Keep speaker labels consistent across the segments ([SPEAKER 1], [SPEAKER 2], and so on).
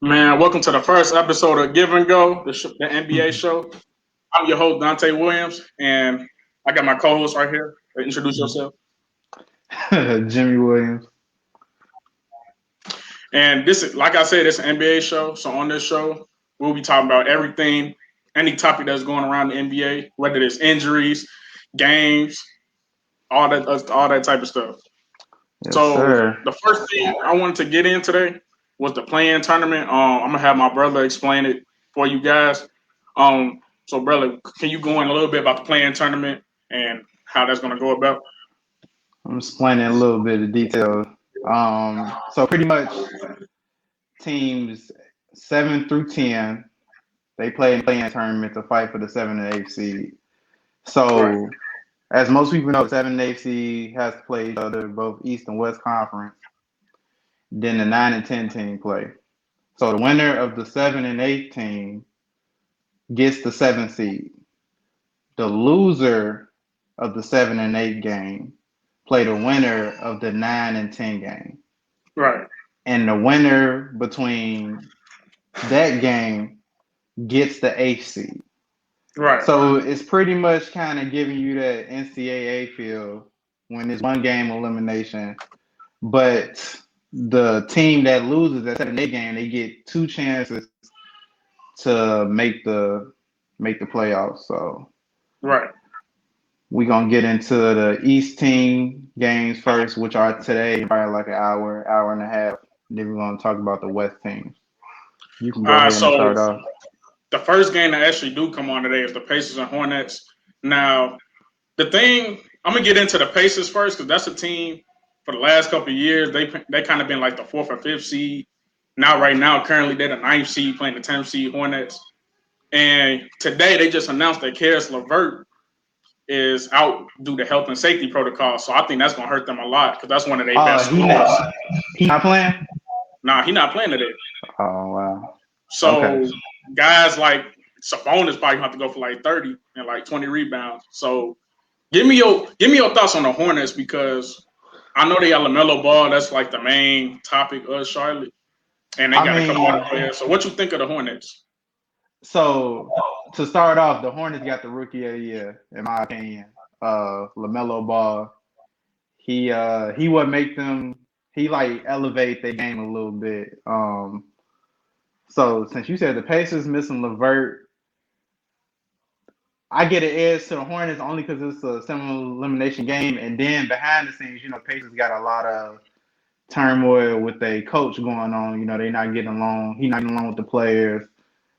[SPEAKER 1] Man, welcome to the first episode of Give and Go, the NBA show. I'm your host, Dante Williams, and I got my co-host right here. Introduce yourself.
[SPEAKER 2] Jimmy Williams.
[SPEAKER 1] And this is, like I said, it's an NBA show. So on this show, we'll be talking about everything, any topic that's going around the NBA, whether it's injuries, games, all that type of stuff.
[SPEAKER 2] Yes,
[SPEAKER 1] So
[SPEAKER 2] sir.
[SPEAKER 1] the first thing I wanted to get in today was the play-in tournament. I'm gonna have my brother explain it for you guys. So brother, can you go in a little bit about the play-in tournament and how that's gonna go about?
[SPEAKER 2] I'm explaining a little bit of detail. So pretty much teams 7 through 10, they play in playing tournament to fight for the 7 and 8 seed.
[SPEAKER 1] Right,
[SPEAKER 2] So as most people know, the 7 and 8 seed has to play each other, both East and West Conference. Then the 9 and 10 team play. So the winner of the 7 and 8 team gets the 7 seed. The loser of the 7 and 8 game play the winner of the 9 and 10 game.
[SPEAKER 1] right,
[SPEAKER 2] And the winner between that game gets the eighth seed.
[SPEAKER 1] right.
[SPEAKER 2] So it's pretty much kind of giving you that NCAA feel when it's one game elimination. But the team that loses that 7 and 8 game, they get two chances to make the playoffs. So
[SPEAKER 1] Right.
[SPEAKER 2] we're gonna get into the East team games first, which are today, probably like an hour and a half. Then we're gonna talk about the West teams. You can go ahead and
[SPEAKER 1] So
[SPEAKER 2] start off.
[SPEAKER 1] the first game that actually do come on today is the Pacers and Hornets. Now, the thing I'm gonna get into the Pacers first because that's a team for the last couple of years they kind of been like the fourth or fifth seed. Right now, currently they're the ninth seed playing the 10th seed Hornets. And today they just announced that Karis LeVert is out due to health and safety protocol. So I think that's gonna hurt them a lot because that's one of their best
[SPEAKER 2] He
[SPEAKER 1] scorers.
[SPEAKER 2] not playing.
[SPEAKER 1] Nah, he's not playing today.
[SPEAKER 2] Oh wow. Okay.
[SPEAKER 1] So guys like Sabonis probably have to go for like 30 and like 20 rebounds. So give me your thoughts on the Hornets because I know they got LaMelo Ball. That's like the main topic of Charlotte, and they
[SPEAKER 2] I
[SPEAKER 1] got a couple other
[SPEAKER 2] mean,
[SPEAKER 1] players. So what you think of the Hornets?
[SPEAKER 2] so to start off, the Hornets got the rookie of the year, in my opinion. LaMelo Ball. He would make them. He like elevate their game a little bit. So since you said the Pacers missing Levert, I get an edge to the Hornets only because it's a similar elimination game, and then behind the scenes, Pacers got a lot of turmoil with a coach going on. They're not getting along. He's not getting along with the players.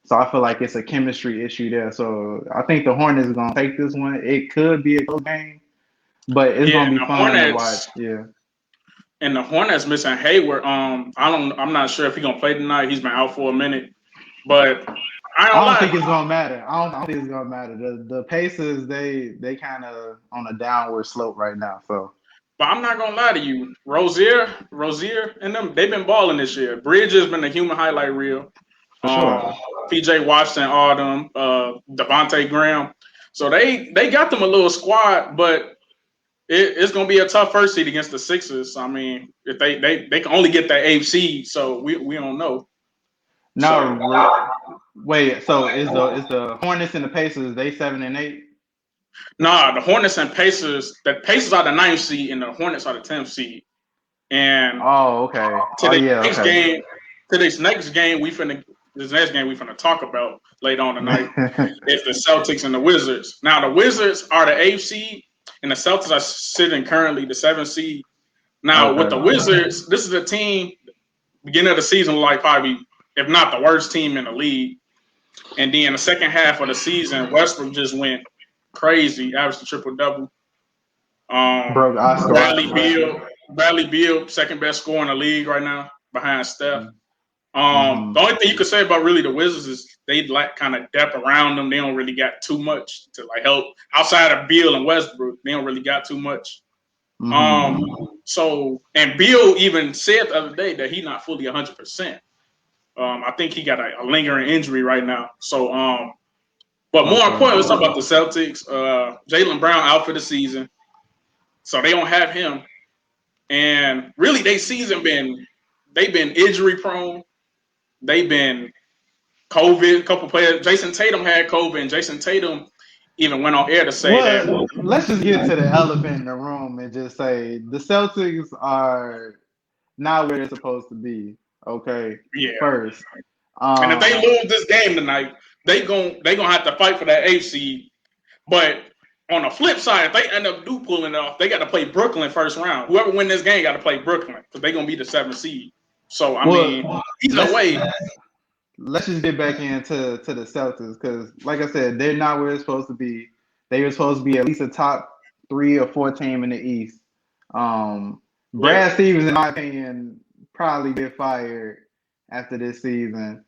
[SPEAKER 2] So I feel like it's a chemistry issue there. So I think the Hornets are gonna take this one. It could be a close game, but it's
[SPEAKER 1] Yeah,
[SPEAKER 2] gonna be
[SPEAKER 1] the
[SPEAKER 2] fun to watch.
[SPEAKER 1] Hornets
[SPEAKER 2] Yeah.
[SPEAKER 1] and the Hornets missing Hayward. I'm not sure if he's gonna play tonight. He's been out for a minute, but I don't
[SPEAKER 2] I don't think
[SPEAKER 1] lie.
[SPEAKER 2] it's gonna matter. I don't think it's gonna matter. The Pacers they kind of on a downward slope right now. So
[SPEAKER 1] But I'm not gonna lie to you, Rozier, and them they've been balling this year. Bridges been a human highlight reel.
[SPEAKER 2] for sure.
[SPEAKER 1] PJ Washington, all them, Devontae Graham. So they got them a little squad, but it's gonna be a tough first seed against the Sixers. I mean, if they can only get that eighth seed, so we don't know. So
[SPEAKER 2] No, wait. So is the Hornets and the Pacers they 7 and 8?
[SPEAKER 1] nah, the Hornets and Pacers. The Pacers are the ninth seed, and the Hornets are the 10th seed. And
[SPEAKER 2] Oh, okay.
[SPEAKER 1] to
[SPEAKER 2] Oh
[SPEAKER 1] the
[SPEAKER 2] yeah,
[SPEAKER 1] next
[SPEAKER 2] okay.
[SPEAKER 1] game, this next game we finna talk about later on tonight is the Celtics and the Wizards. Now the Wizards are the eighth seed, and the Celtics are sitting currently the seventh seed. Now with the
[SPEAKER 2] Okay.
[SPEAKER 1] Wizards, this is a team beginning of the season like probably if not the worst team in the league, and then the second half of the season, Westbrook just went crazy, averaged a triple double.
[SPEAKER 2] Broke Oscar
[SPEAKER 1] Bradley
[SPEAKER 2] record.
[SPEAKER 1] Beal, second best scorer in the league right now behind Steph.
[SPEAKER 2] Mm-hmm.
[SPEAKER 1] The only thing you could say about really the Wizards is they like kind of depth around them. They don't really got too much to like help outside of Beal and Westbrook. They don't really got too much.
[SPEAKER 2] Mm-hmm.
[SPEAKER 1] So and Beal even said the other day that he's not fully 100%. I think he got a lingering injury right now. So but more
[SPEAKER 2] Okay.
[SPEAKER 1] importantly, let's talk about the Celtics. Jaylen Brown out for the season, so they don't have him. And really, they've been injury prone. they've been COVID. A couple players. Jason Tatum had COVID, and Jason Tatum even went on air to say that.
[SPEAKER 2] Well, let's just get to the elephant in the room and just say the Celtics are not where they're supposed to be. Okay,
[SPEAKER 1] Yeah.
[SPEAKER 2] first.
[SPEAKER 1] And if they lose this game tonight, they gonna have to fight for that eighth seed. But on the flip side, if they end up pulling it off, they got to play Brooklyn first round. Whoever win this game got to play Brooklyn because they're gonna be the seventh seed. So I mean, either way.
[SPEAKER 2] Let's just get back into the Celtics because, like I said, they're not where they're supposed to be. They were supposed to be at least a top 3 or 4 team in the East. Brad Stevens, in my opinion, probably get fired after this season.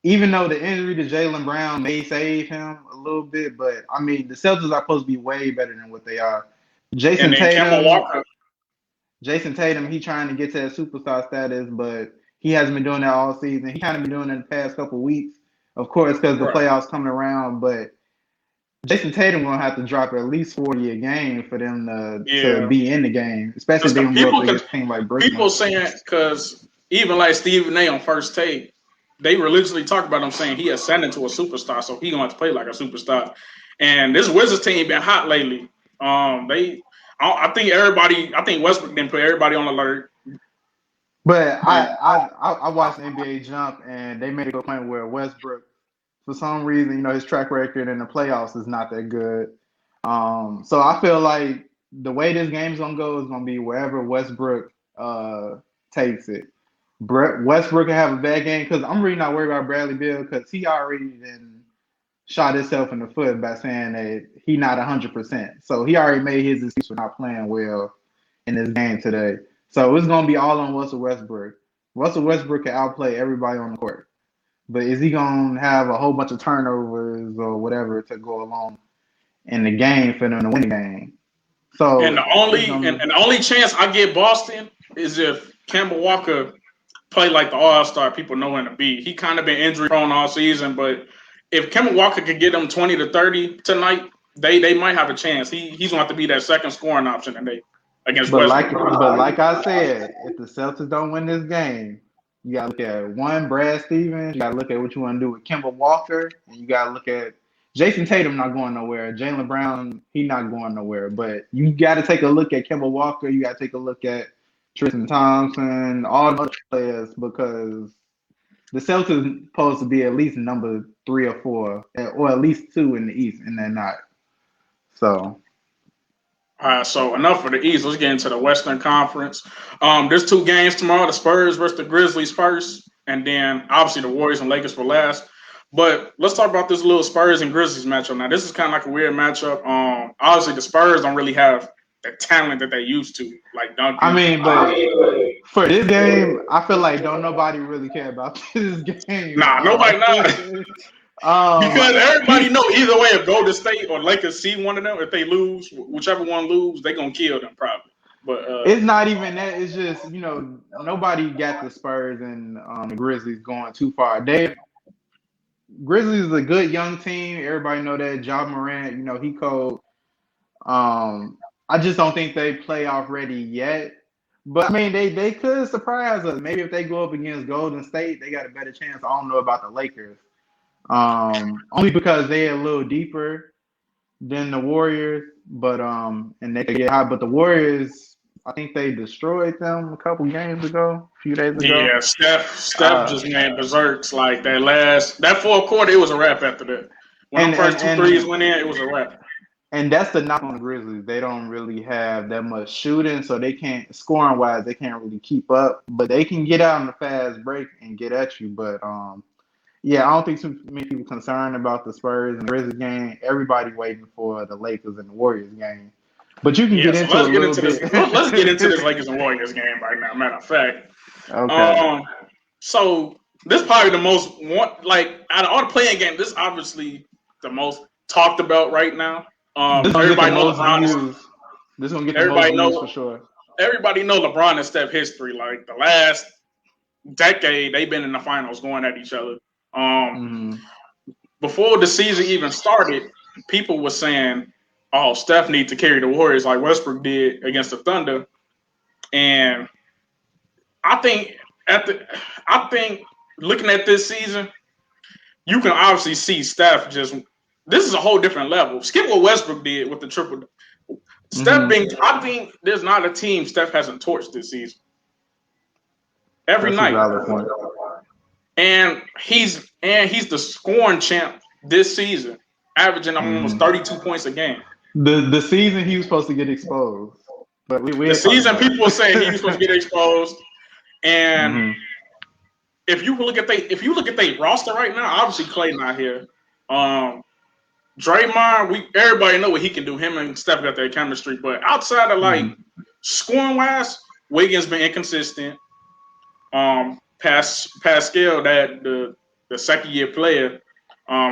[SPEAKER 2] Even though the injury to Jaylen Brown may save him a little bit, but I mean, the Celtics are supposed to be way better than what they are. Jason Tatum, he trying to get to that superstar status, but he hasn't been doing that all season. He kind of been doing it in the past couple of weeks, of course, because the playoffs coming around. But Jason Tatum gonna have to drop at least 40 a game for them to be in the game, especially if they go up against a team like Brooklyn.
[SPEAKER 1] People saying because even like Stephen A. on First Take, they religiously talk about him saying he ascended to a superstar, so he gonna have to play like a superstar. And this Wizards team been hot lately. I think Westbrook didn't put everybody on alert.
[SPEAKER 2] But I watched the NBA Jump, and they made it to a point where Westbrook, for some reason, his track record in the playoffs is not that good. So I feel like the way this game's gonna go is gonna be wherever Westbrook takes it. Westbrook can have a bad game because I'm really not worried about Bradley Beal because he already shot himself in the foot by saying that he not 100%. So he already made his excuse for not playing well in this game today. So it's going to be all on Russell Westbrook. Russell Westbrook can outplay everybody on the court. But is he going to have a whole bunch of turnovers or whatever to go along in the game for them to win the game? So
[SPEAKER 1] and the only chance I give Boston is if Kemba Walker play like the All-Star people know him to be. He kind of been injury prone all season, but if Kemba Walker could get them 20 to 30 tonight, they might have a chance. He's going to have to be that second scoring option against Westbrook.
[SPEAKER 2] But like I said, if the Celtics don't win this game, you got to look at Brad Stevens. You got to look at what you want to do with Kemba Walker, and you got to look at Jason Tatum not going nowhere. Jaylen Brown, he not going nowhere. But you got to take a look at Kemba Walker. You got to take a look at Tristan Thompson, all the other players, because the Celtics supposed to be at least number 3 or 4, or at least 2 in the East, and they're not. So.
[SPEAKER 1] All right, so enough for the East. Let's get into the Western Conference. There's 2 games tomorrow: the Spurs versus the Grizzlies first, and then obviously the Warriors and Lakers for last. But let's talk about this little Spurs and Grizzlies matchup. Now, this is kind of like a weird matchup. Obviously, the Spurs don't really have the talent that they used to, like Duncan.
[SPEAKER 2] I mean, but for this game, I feel like don't nobody really care about this game.
[SPEAKER 1] Nah, nobody not. Because everybody know either way, if Golden State or Lakers see one of them, if they lose, whichever one lose, they're going to kill them probably. But
[SPEAKER 2] it's not even that. It's just, nobody got the Spurs and the Grizzlies going too far. Grizzlies is a good young team. Everybody know that. Ja Morant, he cold. I just don't think they playoff ready yet. But, I mean, they could surprise us. Maybe if they go up against Golden State, they got a better chance. I don't know about the Lakers. Only because they're a little deeper than the Warriors, but and they get high. But the Warriors, I think they destroyed them a couple games ago, a few days ago.
[SPEAKER 1] Yeah, Steph just made berserks like that fourth quarter. It was a wrap after that. When the first 2 threes went in, it was a wrap.
[SPEAKER 2] And that's the knock on the Grizzlies. They don't really have that much shooting, so they can't scoring wise. They can't really keep up, but they can get out in the fast break and get at you. But yeah, I don't think too many people concerned about the Spurs and the Grizzlies game. Everybody waiting for the Lakers and the Warriors game. But you can get into
[SPEAKER 1] let's get into this Lakers and Warriors game right now. Matter of fact,
[SPEAKER 2] okay.
[SPEAKER 1] So this is probably the most out of all the playing games. This is obviously the most talked about right now. Everybody knows LeBron.
[SPEAKER 2] This is gonna get the most news for sure.
[SPEAKER 1] Everybody know LeBron and Steph history. Like the last decade, they've been in the finals going at each other. Before the season even started, people were saying, "Oh, Steph needs to carry the Warriors like Westbrook did against the Thunder," and I think looking at this season, you can obviously see Steph just. This is a whole different level. Skip what Westbrook did with the triple. Steph being, I think there's not a team Steph hasn't torched this season. Every
[SPEAKER 2] That's a
[SPEAKER 1] night.
[SPEAKER 2] valid point.
[SPEAKER 1] And he's the scoring champ this season, averaging almost 32 points a game.
[SPEAKER 2] The season he was supposed to get exposed. But
[SPEAKER 1] the season people were saying he was supposed to get exposed. And if you look at their roster right now, obviously Clay not here. Draymond, everybody know what he can do. Him and Steph got their chemistry, but outside of like scoring wise, Wiggins been inconsistent. Pascal, that the second year player,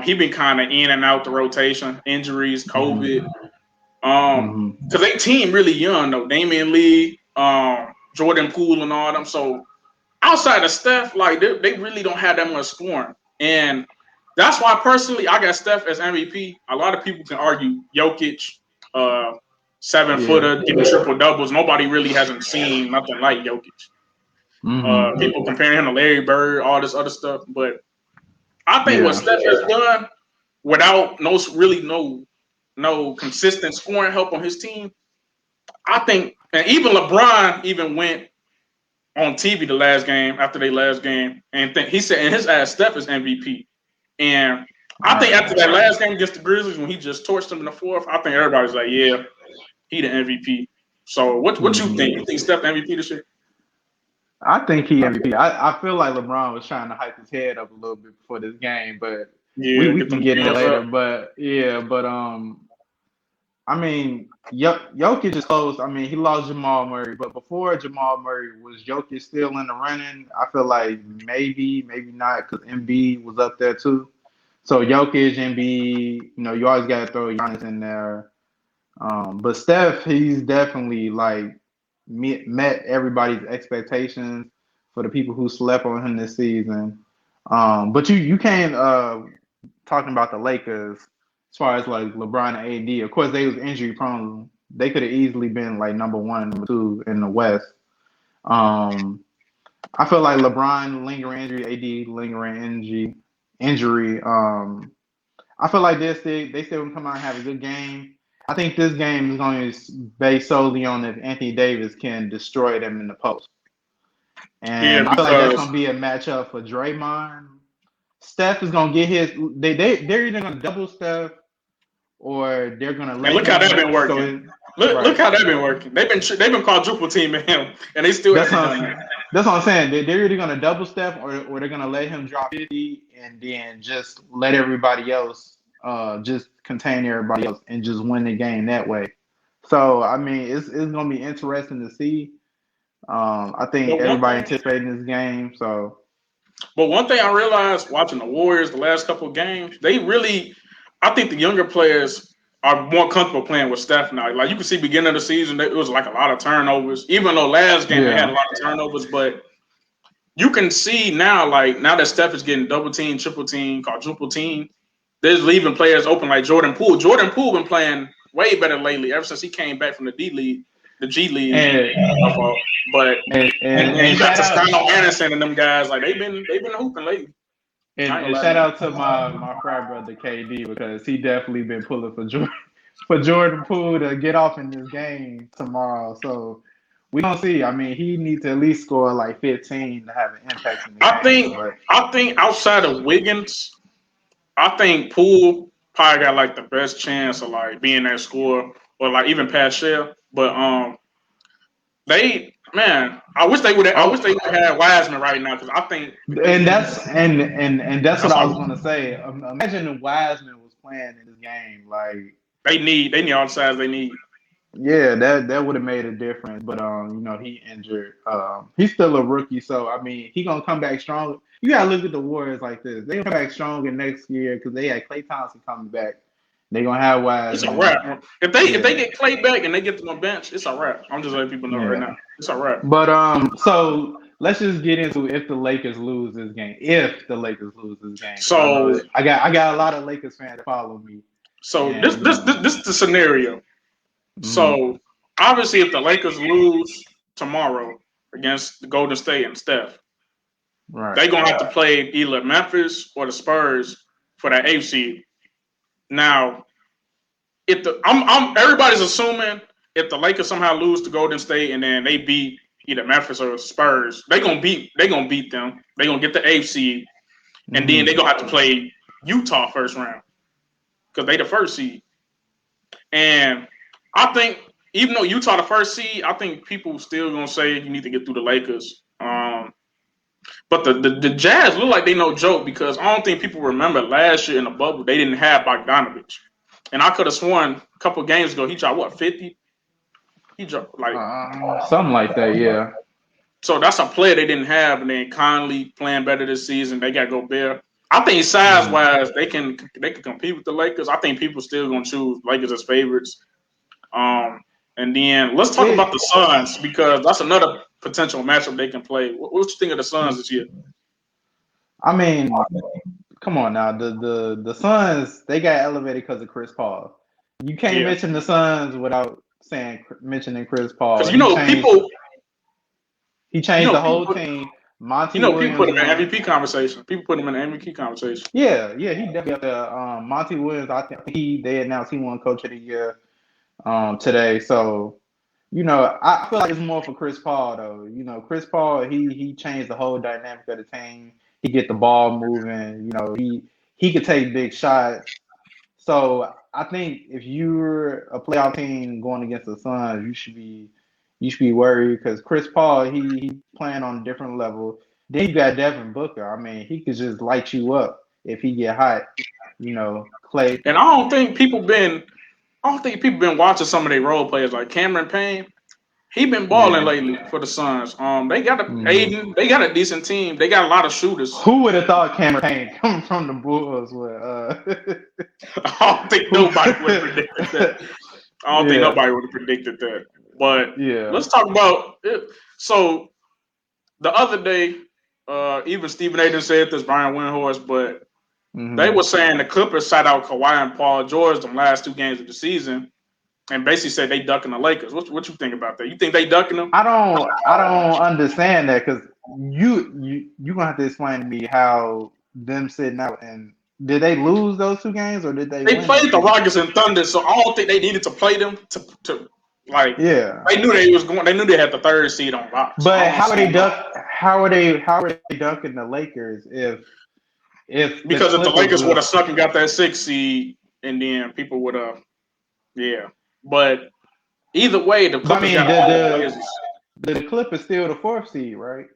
[SPEAKER 1] he been kind of in and out the rotation, injuries, COVID. Because they team really young though. Damian Lee, Jordan Poole, and all them. So outside of Steph, like they really don't have that much scoring, and that's why personally I got Steph as MVP. A lot of people can argue Jokic, 7-footer, getting triple doubles. Nobody really hasn't seen nothing like Jokic. People comparing him to Larry Bird, all this other stuff, but I think what Steph has done without no consistent scoring help on his team, I think, and even LeBron even went on TV the last game after their last game, and he said in his ass Steph is MVP. And I think after that last game against the Grizzlies, when he just torched them in the fourth, I think everybody's like, yeah, he the MVP. So what you think? You think Steph the MVP this year?
[SPEAKER 2] I think he MVP. I feel like LeBron was trying to hype his head up a little bit before this game, but we can get in later. I mean, Jokic is close. I mean, he lost Jamal Murray, but before Jamal Murray, was Jokic still in the running? I feel like maybe not, because Embiid was up there too. So Jokic, Embiid, you always got to throw Giannis in there. But Steph, he's definitely like met everybody's expectations for the people who slept on him this season. But you can't talking about the Lakers. As far as like LeBron and AD, of course they was injury prone. They could have easily been like number 1, number 2 in the West. I feel like LeBron lingering injury, AD lingering injury. I feel like they still can come out and have a good game. I think this game is going to be based solely on if Anthony Davis can destroy them in the post. And I feel like that's going to be a matchup for Draymond. Steph is going to get his. They're either going to double Steph, or they're going to let.
[SPEAKER 1] And look how that's been working. Look how that's been working. They've been quadruple teaming him, and they still.
[SPEAKER 2] That's what I'm saying. They're either going to double Steph, or they're going to let him drop 50, and then just let everybody else just contain everybody else and just win the game that way. So I mean, it's going to be interesting to see. I think everybody anticipating this game. So.
[SPEAKER 1] But one thing I realized watching the Warriors the last couple of games, I think the younger players are more comfortable playing with Steph now. Like you can see beginning of the season, it was like a lot of turnovers. Even though last game they had a lot of turnovers, but you can see now that Steph is getting double team, triple team, quadruple team, they're leaving players open like Jordan Poole. Jordan Poole been playing way better lately ever since he came back from the G League. But you got Toscano Anderson and them guys, like they've been hooping lately.
[SPEAKER 2] And shout out to my frat brother KD, because he definitely been pulling for Jordan Poole to get off in this game tomorrow. So we don't see. I mean, he needs to at least score like 15 to have an impact in the game.
[SPEAKER 1] I think outside of Wiggins, I think Poole probably got like the best chance of like being that scorer, or like even Pascal. But I wish they would have Wiseman right now, because I think.
[SPEAKER 2] And that's what I was going to say. Imagine if Wiseman was playing in this game. Like
[SPEAKER 1] they need all the sides they need.
[SPEAKER 2] Yeah, that would have made a difference. But he injured. He's still a rookie, so I mean, he gonna come back strong. You gotta look at the Warriors like this. They gonna come back stronger next year because they had Klay Thompson coming back. They gonna have Wiseman.
[SPEAKER 1] It's a wrap. If they get Klay back and they get them on bench, it's a wrap. I'm just letting people know right now. It's a wrap.
[SPEAKER 2] But so let's just get into if the Lakers lose this game. So I got a lot of Lakers fans that follow me.
[SPEAKER 1] So this is the scenario. Mm-hmm. So obviously, if the Lakers lose tomorrow against the Golden State and Steph,
[SPEAKER 2] Right.
[SPEAKER 1] They're gonna have to play either Memphis or the Spurs for that eighth seed. Now, if I'm everybody's assuming if the Lakers somehow lose to Golden State and then they beat either Memphis or Spurs, they're gonna beat them. They're gonna get the eighth seed, and then they're gonna have to play Utah first round because they the first seed. And I think even though Utah the first seed, I think people still gonna say you need to get through the Lakers. But the Jazz look like they no joke because I don't think people remember last year in the bubble they didn't have Bogdanovich, and I could have sworn a couple of games ago he dropped what 50. He dropped like
[SPEAKER 2] something like that, yeah.
[SPEAKER 1] so that's a player they didn't have, and then Conley playing better this season. They got Gobert. I think size wise they can compete with the Lakers. I think people still gonna choose Lakers as favorites. And then let's talk about the Suns because that's another potential matchup they can play. What you think of the Suns this year?
[SPEAKER 2] I mean, come on now. The Suns, they got elevated because of Chris Paul. You can't mention the Suns without mentioning Chris Paul.
[SPEAKER 1] Because
[SPEAKER 2] he changed the whole team. Monty Williams,
[SPEAKER 1] people put him in MVP conversation. People put him in the MVP conversation.
[SPEAKER 2] Yeah, he definitely got the Monty Williams. I think they announced he won Coach of the Year today. So, I feel like it's more for Chris Paul though. Chris Paul, he changed the whole dynamic of the team. He get the ball moving. He could take big shots. So I think if you're a playoff team going against the Suns, you should be worried because Chris Paul, he playing on a different level. Then you got Devin Booker. I mean, he could just light you up if he get hot. Clay.
[SPEAKER 1] And I don't think people been watching some of their role players like Cameron Payne. He been balling lately for the Suns. They got Aiden. They got a decent team. They got a lot of shooters.
[SPEAKER 2] Who would have thought Cameron Payne coming from the Bulls would?
[SPEAKER 1] I don't think nobody would have predicted that. I don't think nobody would have predicted that. But let's talk about it. So the other day, even Stephen A. said this, Brian Windhorst, but they were saying the Clippers sat out Kawhi and Paul George the last 2 games of the season, and basically said they ducking the Lakers. What you think about that? You think they ducking them?
[SPEAKER 2] I don't understand that because you gonna have to explain to me how them sitting out and did they lose those 2 games or did they?
[SPEAKER 1] They played the Rockets and Thunder, so I don't think they needed to play them to like. Yeah, they knew they was going. They knew they had the 3rd seed on lock.
[SPEAKER 2] But how are they ducking the Lakers
[SPEAKER 1] because if the Lakers would have stuck and got that 6th seed, and then people would have, But either way, the Clippers
[SPEAKER 2] the Clippers still the 4th seed, right?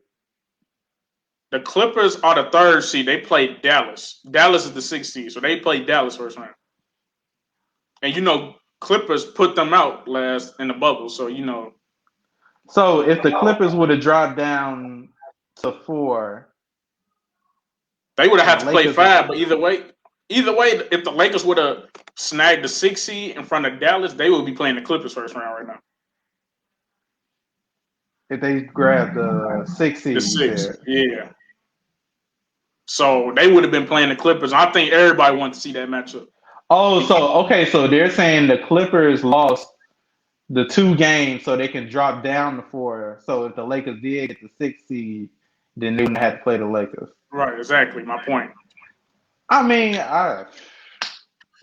[SPEAKER 1] The Clippers are the 3rd seed. They played Dallas. Dallas is the 6th seed, so they played Dallas first round. And Clippers put them out last in the bubble, so
[SPEAKER 2] So if the Clippers would have dropped down to 4.
[SPEAKER 1] They would have had to play 5, but either way, if the Lakers would have snagged the 6th seed in front of Dallas, they would be playing the Clippers first round right now.
[SPEAKER 2] If they grabbed the 6th seed.
[SPEAKER 1] The 6th, yeah. So they would have been playing the Clippers. I think everybody wanted to see that matchup.
[SPEAKER 2] Oh, so they're saying the Clippers lost the 2 games so they can drop down to 4. So if the Lakers did get the 6th seed, then they wouldn't have to play the Lakers.
[SPEAKER 1] Right, exactly. My point.
[SPEAKER 2] I mean,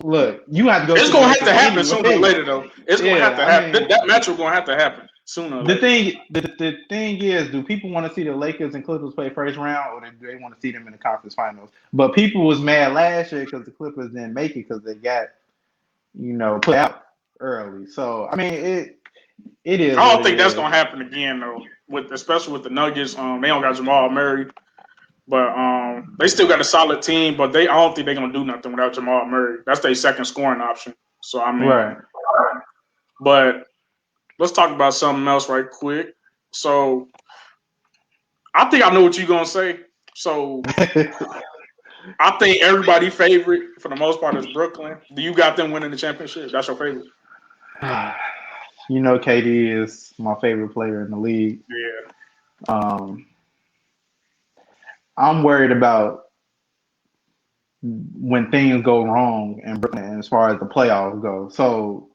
[SPEAKER 2] look, you have to go.
[SPEAKER 1] It's going to have to happen sooner or later, though. It's going to have to happen. That matchup going to have to happen sooner or later.
[SPEAKER 2] The thing is, do people want to see the Lakers and Clippers play first round, or do they want to see them in the conference finals? But people was mad last year because the Clippers didn't make it because they got, put out early. So I mean, it is.
[SPEAKER 1] I don't think that's going to happen again, though. Especially with the Nuggets, they don't got Jamal Murray. But they still got a solid team, but I don't think they're gonna do nothing without Jamal Murray. That's their second scoring option. So I mean,
[SPEAKER 2] right.
[SPEAKER 1] But let's talk about something else right quick. So I think I know what you're gonna say. So I think everybody's favorite for the most part is Brooklyn. Do you got them winning the championship? That's your favorite?
[SPEAKER 2] KD is my favorite player in the league.
[SPEAKER 1] Yeah.
[SPEAKER 2] I'm worried about when things go wrong in Brooklyn as far as the playoffs go. So,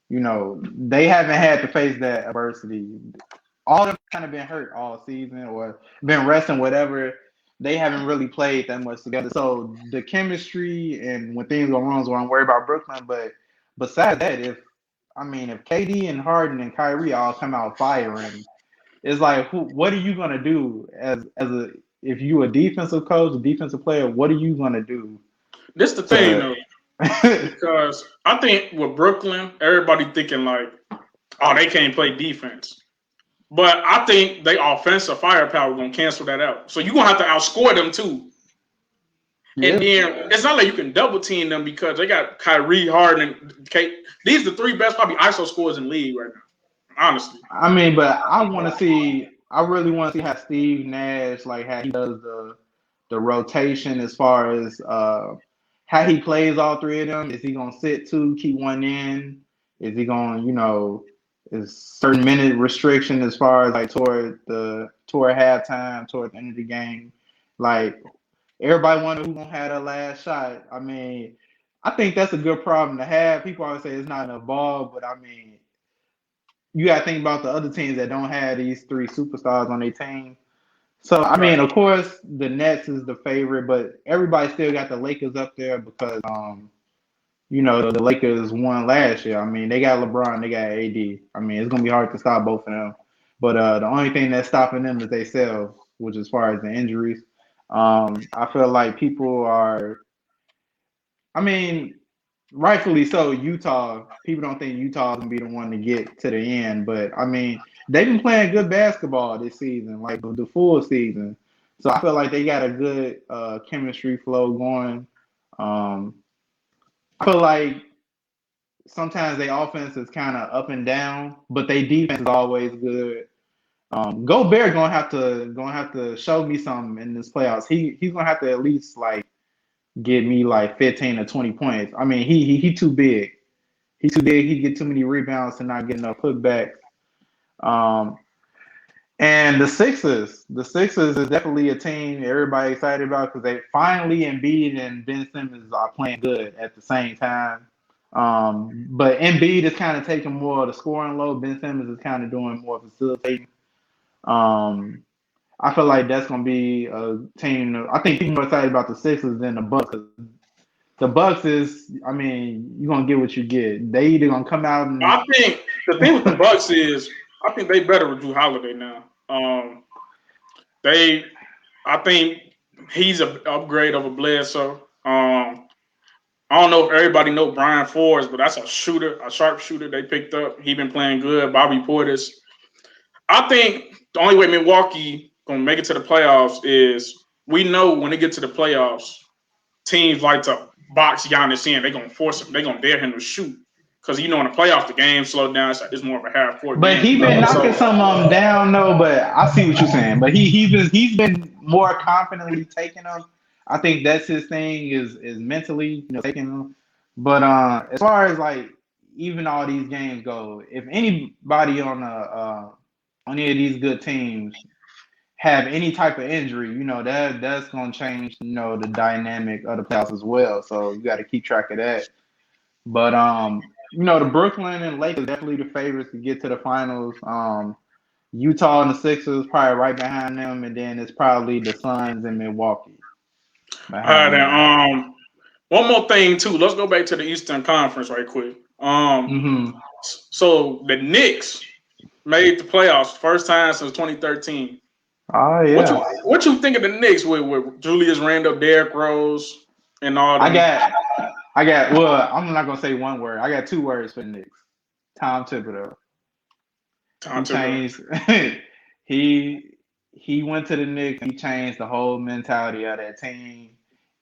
[SPEAKER 2] they haven't had to face that adversity. All of them kind of been hurt all season or been resting, whatever. they haven't really played that much together. So the chemistry and when things go wrong is what I'm worried about Brooklyn. But besides that, if KD and Harden and Kyrie all come out firing, it's like what are you gonna do as a if you a defensive coach, a defensive player, what are you gonna do
[SPEAKER 1] This the thing
[SPEAKER 2] to
[SPEAKER 1] though, because I think with Brooklyn, everybody thinking like, oh, they can't play defense. But I think they offensive firepower gonna cancel that out. So you're gonna have to outscore them too. And
[SPEAKER 2] yeah.
[SPEAKER 1] then it's not like you can double team them because they got Kyrie, Harden, and Kate. These are the three best probably ISO scorers in the league right now. Honestly.
[SPEAKER 2] But I really want to see how Steve Nash, like how he does the rotation as far as how he plays all three of them. Is he gonna sit two, keep one in? Is he gonna, is certain minute restriction as far as like toward halftime, toward the end of the game? Like everybody wonder who gonna have the last shot. I think that's a good problem to have. People always say it's not enough ball, but you got to think about the other teams that don't have these three superstars on their team. So,
[SPEAKER 1] Right.
[SPEAKER 2] of course, the Nets is the favorite, but everybody still got the Lakers up there because, the Lakers won last year. They got LeBron, they got AD. It's going to be hard to stop both of them. But the only thing that's stopping them is themselves, which as far as the injuries. I feel like people are, I mean, rightfully so, Utah. People don't think Utah's gonna be the one to get to the end, but they've been playing good basketball this season, like the full season. So I feel like they got a good chemistry flow going. Um, I feel like sometimes their offense is kind of up and down, but their defense is always good. Gobert gonna have to show me something in this playoffs. He's gonna have to at least like get me like 15 or 20 points. He too big. He's too big. He get too many rebounds to not get enough putbacks. Um, and the Sixers is definitely a team everybody excited about because they finally Embiid and Ben Simmons are playing good at the same time. But Embiid is kind of taking more of the scoring load. Ben Simmons is kind of doing more facilitating. Um, I feel like that's going to be a team. I think people are excited about the Sixers than the Bucks. The Bucks is, you're gonna get what you get. They either gonna come out and
[SPEAKER 1] I think the thing with the Bucks is I think they better with Drew Holiday now. They I think he's an upgrade over Bledsoe. I don't know if everybody know Brian Forbes, but that's a shooter, a sharp shooter they picked up. He been playing good. Bobby Portis. I think the only way Milwaukee gonna make it to the playoffs is we know when they get to the playoffs, teams like to box Giannis in. They're gonna force him. They're gonna dare him to shoot because in the playoffs the game slowed down. It's more of a half court
[SPEAKER 2] but
[SPEAKER 1] game.
[SPEAKER 2] he been knocking
[SPEAKER 1] So
[SPEAKER 2] some of them down though. But I see what you're saying. But he's been more confidently taking them. I think that's his thing is mentally taking them. But as far as like even all these games go, if anybody on any of these good teams have any type of injury, that's gonna change the dynamic of the playoffs as well. So you got to keep track of that. But the Brooklyn and Lakers definitely the favorites to get to the finals. Utah and the Sixers probably right behind them, and then it's probably the Suns and Milwaukee
[SPEAKER 1] all right,
[SPEAKER 2] behind
[SPEAKER 1] then,
[SPEAKER 2] them.
[SPEAKER 1] one more thing too. Let's go back to the Eastern Conference right quick.
[SPEAKER 2] Hmm.
[SPEAKER 1] So the Knicks made the playoffs first time since 2013.
[SPEAKER 2] Oh
[SPEAKER 1] What you
[SPEAKER 2] yeah,
[SPEAKER 1] what you think of the Knicks with Julius Randle, Derrick Rose, and all
[SPEAKER 2] I
[SPEAKER 1] them?
[SPEAKER 2] got, I got. Well, I'm not gonna say one word. I got two words for the Knicks. Tom Thibodeau.
[SPEAKER 1] Tom
[SPEAKER 2] He
[SPEAKER 1] Thibodeau.
[SPEAKER 2] changed. he he went to the Knicks. And he changed the whole mentality of that team,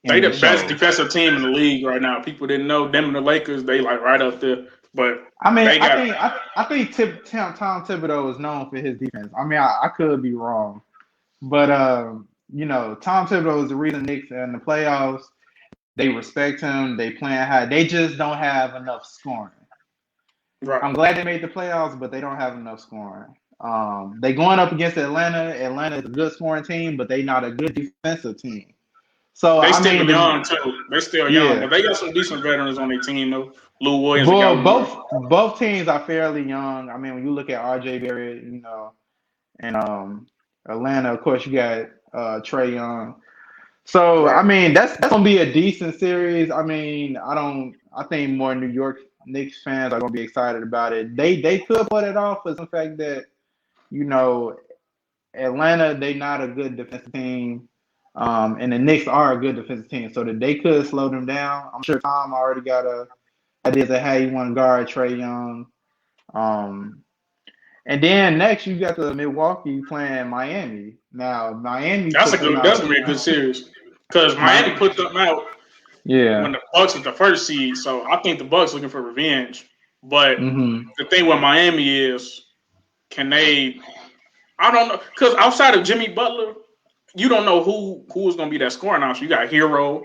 [SPEAKER 1] They
[SPEAKER 2] and
[SPEAKER 1] the
[SPEAKER 2] it
[SPEAKER 1] best
[SPEAKER 2] shows.
[SPEAKER 1] defensive team in the league right now. People didn't know them and the Lakers. They like right up there, but they
[SPEAKER 2] I
[SPEAKER 1] got
[SPEAKER 2] think Tom Thibodeau is known for his defense. I could be wrong, but Tom Thibodeau is the reason Knicks are in the playoffs. They respect him. They playing high. They just don't have enough scoring.
[SPEAKER 1] right.
[SPEAKER 2] I'm glad they made the playoffs, but they don't have enough scoring. They going up against Atlanta. Atlanta is a good scoring team, but they not a good defensive team. So
[SPEAKER 1] They still young too. They still young,
[SPEAKER 2] yeah.
[SPEAKER 1] but they got some decent veterans on their team though. Lou Williams and
[SPEAKER 2] Well,
[SPEAKER 1] Gallinari.
[SPEAKER 2] both teams are fairly young. When you look at RJ Barrett, and Atlanta, of course, you got Trey Young. So I
[SPEAKER 1] Right.
[SPEAKER 2] mean, that's gonna be a decent series. I mean, I think more New York Knicks fans are gonna be excited about it. They could put it off for the fact that you know Atlanta, they not a good defensive team. And the Knicks are a good defensive team, so that they could slow them down. I'm sure Tom already got a ideas of how you want to guard Trey Young. Um, and then next you got the Milwaukee playing Miami. Now Miami put them
[SPEAKER 1] That's
[SPEAKER 2] out.
[SPEAKER 1] gonna be a good series because Miami
[SPEAKER 2] My
[SPEAKER 1] put them out
[SPEAKER 2] yeah.
[SPEAKER 1] when the Bucks was the first seed. So I think the Bucks looking for revenge. But
[SPEAKER 2] Mm-hmm.
[SPEAKER 1] the thing with Miami is, can they? I don't know because outside of Jimmy Butler, you don't know who is gonna be that scoring option. You got Hero,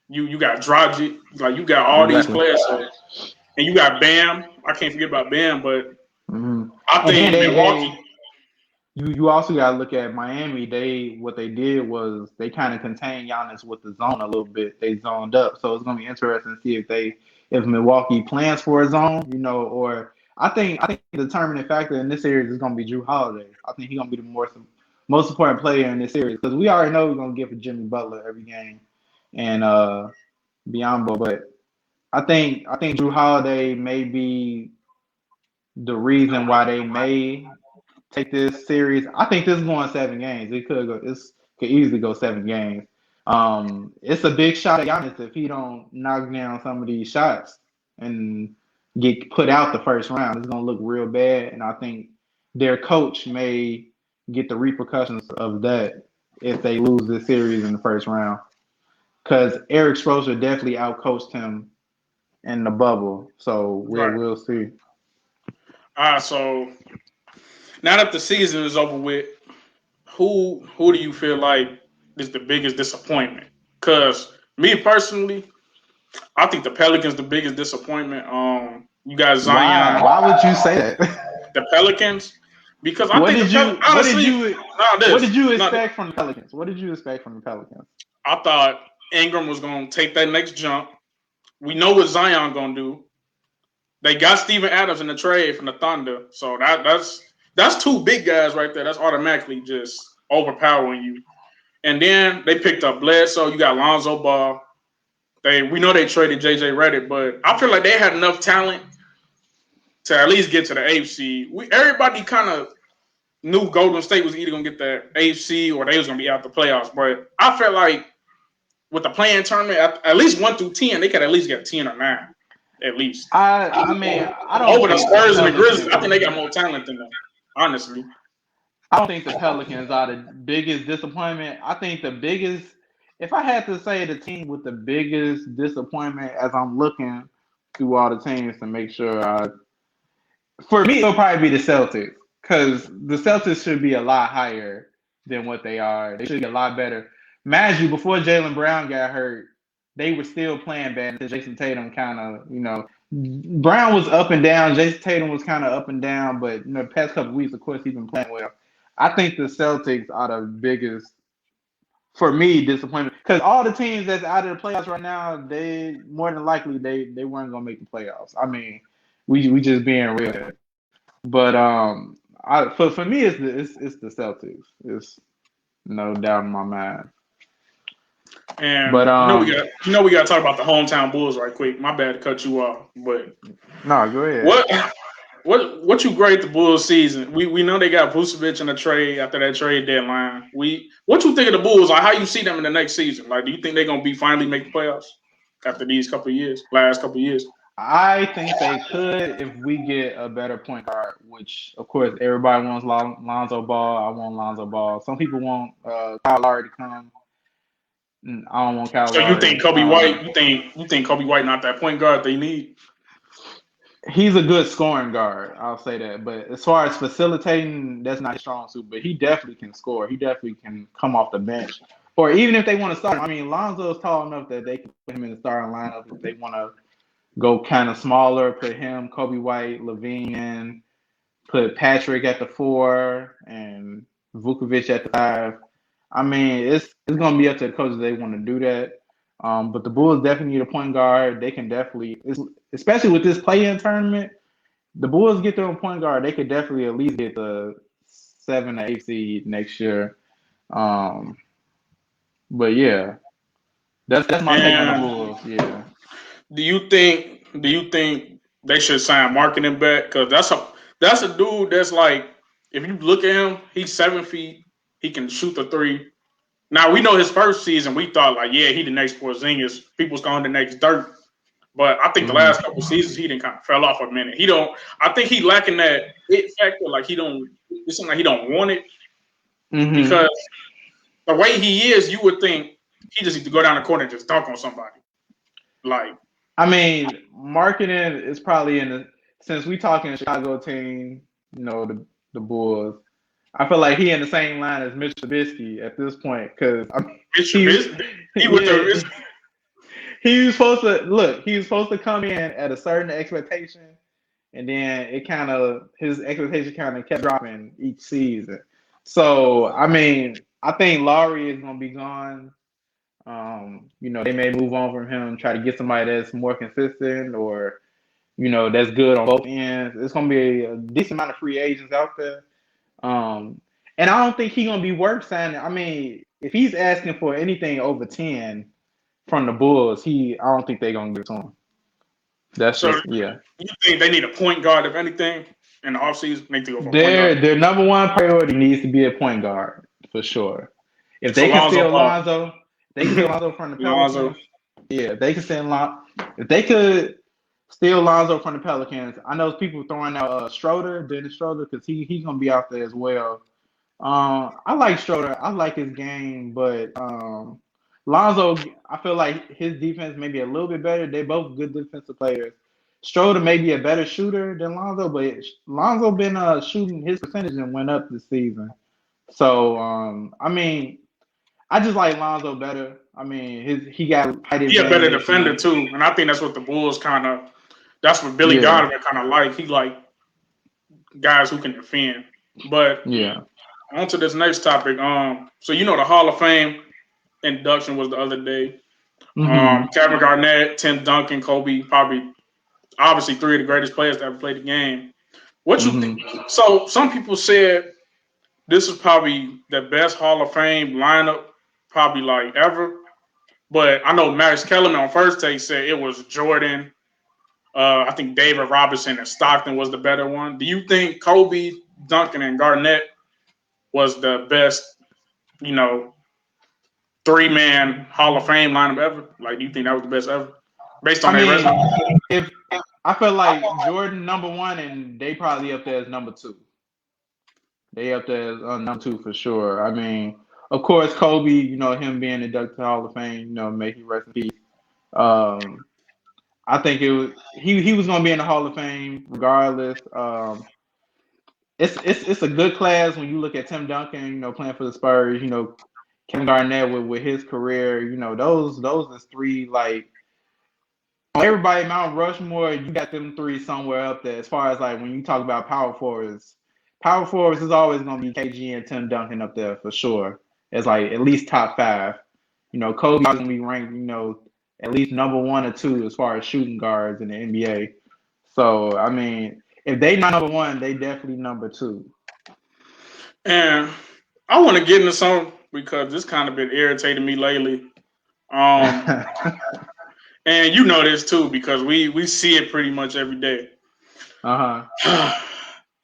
[SPEAKER 1] you got Dragic, like you got all these
[SPEAKER 2] Exactly.
[SPEAKER 1] players, and you got Bam. I can't forget about Bam, but
[SPEAKER 2] Mm-hmm.
[SPEAKER 1] I
[SPEAKER 2] And then
[SPEAKER 1] think
[SPEAKER 2] they
[SPEAKER 1] Milwaukee.
[SPEAKER 2] you also gotta look at Miami. What they did was they kind of contained Giannis with the zone a little bit. They zoned up, so it's gonna be interesting to see if Milwaukee plans for a zone, or I think the determining factor in this series is gonna be Drew Holiday. I think he's gonna be the most important player in this series because we already know we're gonna get for Jimmy Butler every game and Biombo, but I think Drew Holiday may be the reason why they may take this series. I think this is going 7 games. This could easily go 7 games. It's a big shot at Giannis if he don't knock down some of these shots and get put out the first round. It's gonna look real bad, and I think their coach may get the repercussions of that if they lose this series in the first round. Because Eric Spoelstra definitely outcoached him in the bubble, so we'll
[SPEAKER 1] Right.
[SPEAKER 2] we'll see.
[SPEAKER 1] So now that the season is over with, who do you feel like is the biggest disappointment? Because me personally, I think the Pelicans the biggest disappointment. You got
[SPEAKER 2] Why?
[SPEAKER 1] Zion,
[SPEAKER 2] Why would you say that?
[SPEAKER 1] the Pelicans, because I
[SPEAKER 2] What
[SPEAKER 1] think the
[SPEAKER 2] did
[SPEAKER 1] Pelicans
[SPEAKER 2] you what did
[SPEAKER 1] honestly,
[SPEAKER 2] you
[SPEAKER 1] not
[SPEAKER 2] what did
[SPEAKER 1] this,
[SPEAKER 2] you
[SPEAKER 1] not
[SPEAKER 2] expect from the Pelicans? What did you expect from the Pelicans?
[SPEAKER 1] I thought Ingram was gonna take that next jump. We know what Zion gonna do. They got Steven Adams in the trade from the Thunder, so that's two big guys right there. That's automatically just overpowering you. And then they picked up Bledsoe. You got Lonzo Ball. We know they traded JJ Redick, but I feel like they had enough talent to at least get to the AFC. Everybody kind of knew Golden State was either gonna get the AFC or they was gonna be out the playoffs. But I felt like with the playing tournament, at least 1 through 10, they could at least get 10 or 9, at least.
[SPEAKER 2] I mean, I don't
[SPEAKER 1] Over the
[SPEAKER 2] think the
[SPEAKER 1] Spurs and the Grizzlies, I think they
[SPEAKER 2] Pelicans.
[SPEAKER 1] got more talent than them. Honestly,
[SPEAKER 2] I don't think the Pelicans are the biggest disappointment. I think the biggest, if I had to say the team with the biggest disappointment as I'm looking through all the teams to make sure for me, it'll probably be the Celtics because the Celtics should be a lot higher than what they are. They should be a lot better. Mind you, before Jaylen Brown got hurt, they were still playing bad until Jason Tatum kind of, Brown was up and down. Jason Tatum was kind of up and down, but the past couple of weeks, of course, he's been playing well. I think the Celtics are the biggest, for me, disappointment because all the teams that's out of the playoffs right now, they more than likely they weren't gonna make the playoffs. I mean, we just being real. But for me, it's the Celtics. It's no doubt in my mind.
[SPEAKER 1] and
[SPEAKER 2] But
[SPEAKER 1] we got to talk about the hometown Bulls right quick. My bad to cut you off, but
[SPEAKER 2] no, go ahead.
[SPEAKER 1] what what you grade the Bulls season? We know they got Vucevic in the trade after that trade deadline. What you think of the Bulls? Like how you see them in the next season? Like, do you think they're gonna be finally make the playoffs after these last couple years?
[SPEAKER 2] I think they could if we get a better point guard, which of course everybody wants Lonzo Ball. I want Lonzo Ball. Some people want Kyle Lowry to come. I don't want Kyle
[SPEAKER 1] So you
[SPEAKER 2] Lowry.
[SPEAKER 1] think Kobe White? You think Kobe White not that point guard they need?
[SPEAKER 2] He's a good scoring guard, I'll say that. But as far as facilitating, that's not his strong suit. But he definitely can score. He definitely can come off the bench. Or even if they want to start, I mean, Lonzo is tall enough that they can put him in the starting lineup if they want to go kind of smaller, put him, Kobe White, Levine in, put Patrick at the 4 and Vukovic at the 5. I mean, it's gonna be up to the coaches if they want to do that. But the Bulls definitely need a point guard. They can definitely, especially with this play-in tournament, the Bulls get their own point guard. They could definitely at least get the 7 or 8 seed next year. Um, But yeah, that's my take on the
[SPEAKER 1] And
[SPEAKER 2] Bulls. Yeah.
[SPEAKER 1] do you think they should sign marketing back? Because that's a dude that's like, if you look at him, he's 7 feet. He can shoot the three. Now we know his first season, we thought like, yeah, he the next Porzingis. People's going the next Dirk. But I think the
[SPEAKER 2] Hmm.
[SPEAKER 1] last couple seasons he didn't kind of fell off a minute. He don't. I think he lacking that it factor. Like he don't. It seems like he don't want it
[SPEAKER 2] Hmm.
[SPEAKER 1] because the way he is, you would think he just need to go down the court and just dunk on somebody. Like
[SPEAKER 2] I mean, marketing is probably since we talking Chicago team, the Bulls. I feel like he in the same line as Mitch Trubisky at this point because I mean,
[SPEAKER 1] Mitch
[SPEAKER 2] he
[SPEAKER 1] Trubisky, he with
[SPEAKER 2] yeah
[SPEAKER 1] the
[SPEAKER 2] he was supposed to look. He was supposed to come in at a certain expectation, and then his expectation kind of kept dropping each season. So I mean, I think Laurie is gonna be gone. They may move on from him, try to get somebody that's more consistent or that's good on both ends. It's gonna be a decent amount of free agents out there. Um, and I don't think he's gonna be worth signing. I mean, if he's asking for anything over 10 from the Bulls, I don't think they're gonna give it to him. That's
[SPEAKER 1] So
[SPEAKER 2] just yeah.
[SPEAKER 1] you think they need a point guard if anything in the offseason? They need to go for a point guard.
[SPEAKER 2] Their number one priority needs to be a point guard for sure. If
[SPEAKER 1] So
[SPEAKER 2] they can
[SPEAKER 1] Lonzo
[SPEAKER 2] steal
[SPEAKER 1] Ball,
[SPEAKER 2] Lonzo, they can steal Lonzo from the
[SPEAKER 1] Lonzo.
[SPEAKER 2] Pelicans. Yeah, they can steal Lonzo. If they could steal Lonzo from the Pelicans, I know people throwing out Dennis Schroeder, because he's gonna be out there as well. I like Schroeder. I like his game, but Lonzo, I feel like his defense may be a little bit better. They both good defensive players. Schroeder may be a better shooter than Lonzo, but Lonzo been shooting, his percentage and went up this season. So I mean, I just like Lonzo better. I mean, he got height
[SPEAKER 1] He a better
[SPEAKER 2] advantage.
[SPEAKER 1] defender too, and I think that's what the Bulls kind of. That's what Billy
[SPEAKER 2] Yeah,
[SPEAKER 1] Donovan kind of like. He like guys who can defend. But
[SPEAKER 2] yeah.
[SPEAKER 1] on to this next topic. So the Hall of Fame induction was the other day.
[SPEAKER 2] Hmm.
[SPEAKER 1] Kevin Garnett, Tim Duncan, Kobe, probably obviously three of the greatest players to ever play the game. What you think?
[SPEAKER 2] Hmm.
[SPEAKER 1] So some people said this is probably the best Hall of Fame lineup, probably like ever. But I know Max Kellerman on First Take said it was Jordan. I think David Robinson and Stockton was the better one. Do you think Kobe, Duncan, and Garnett was the best, you know, 3-man Hall of Fame lineup ever? Like, do you think that was the best ever based on
[SPEAKER 2] I
[SPEAKER 1] their resume?
[SPEAKER 2] mean, if I feel like Jordan number one, and they probably up there as number two. They up there as number two for sure. I mean, of course, Kobe. Him being inducted to Hall of Fame. May he rest in peace. Um, I think he was gonna be in the Hall of Fame regardless. It's a good class when you look at Tim Duncan. Playing for the Spurs. Kevin Garnett with his career. Those is three like. Everybody Mount Rushmore, you got them three somewhere up there. As far as like when you talk about power forwards is always gonna be KG and Tim Duncan up there for sure. It's like at least top five. Kobe's gonna be ranked, at least number one or two as far as shooting guards in the NBA. So I mean, if they not number one, they definitely number two.
[SPEAKER 1] And I want to get into something because this kind of been irritating me lately. Um, and you know this too because we see it pretty much every day.
[SPEAKER 2] Uh-huh.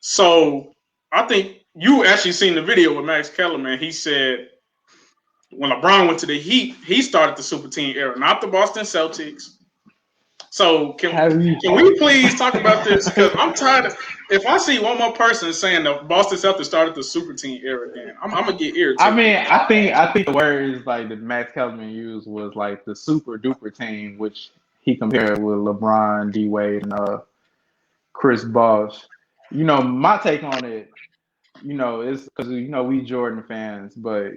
[SPEAKER 1] So I think you actually seen the video with Max Kellerman. He said when LeBron went to the Heat, he started the super team era, not the Boston Celtics. So
[SPEAKER 2] Have you?
[SPEAKER 1] can we please talk about this? Because I'm tired of, if I see one more person saying the Boston Celtics started the super team era, then I'm gonna get
[SPEAKER 2] I
[SPEAKER 1] irritated.
[SPEAKER 2] mean, I think the words like that Max Kellerman used was like the super duper team, which he compared with LeBron, D Wade, and Chris Bosh. My take on it, is because we Jordan fans, but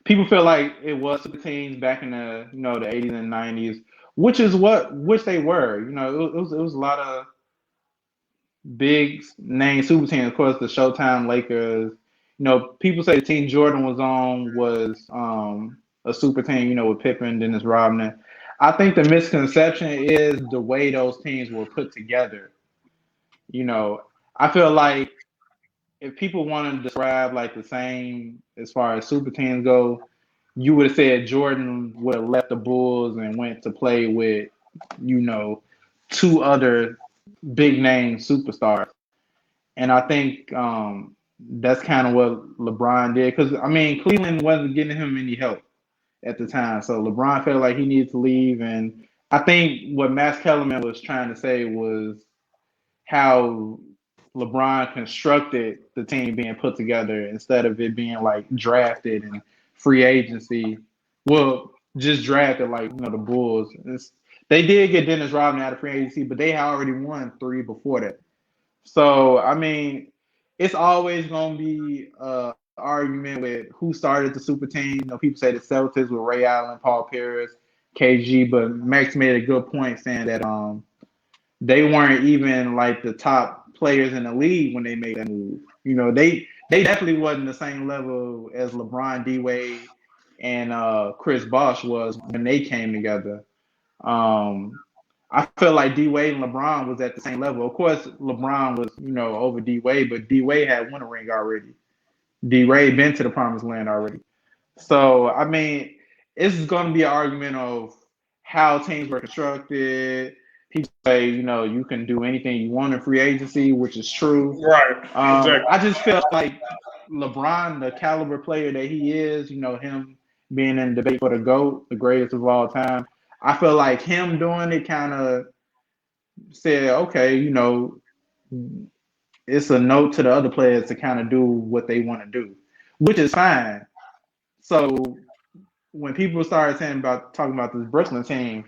[SPEAKER 2] people feel like it was super teams back in the 80s and 90s, which they were. It was a lot of big name super teams. Of course, the Showtime Lakers. People say the team Jordan was on was a super team. With Pippen, Dennis Rodman. I think the misconception is the way those teams were put together. You know, I feel like if people want to describe like the same as far as super teams go, you would have said Jordan would have left the Bulls and went to play with, you know, two other big name superstars. And I think that's kind of what LeBron did. Because, I mean, Cleveland wasn't getting him any help at the time. So LeBron felt like he needed to leave. And I think what Max Kellerman was trying to say was how LeBron constructed the team being put together instead of it being like drafted and free agency. Well, just drafted like the Bulls. They did get Dennis Rodman out of free agency, but they had already won three before that. So I mean, it's always gonna be an argument with who started the super team. People say the Celtics with Ray Allen, Paul Pierce, KG, but Max made a good point saying that they weren't even like the top players in the league when they made that move. They definitely wasn't the same level as LeBron, D Wade, and Chris Bosh was when they came together. I feel like D Wade and LeBron was at the same level. Of course, LeBron was over D Wade, but D Wade had won a ring already. D Wade been to the promised land already. So I mean, it's going to be an argument of how teams were constructed. People say you can do anything you want in free agency, which is true.
[SPEAKER 1] Right. Exactly.
[SPEAKER 2] I just feel like LeBron, the caliber player that he is, him being in debate for the GOAT, the greatest of all time. I feel like him doing it kind of said, okay, it's a note to the other players to kind of do what they want to do, which is fine. So when people started talking about this Brooklyn team,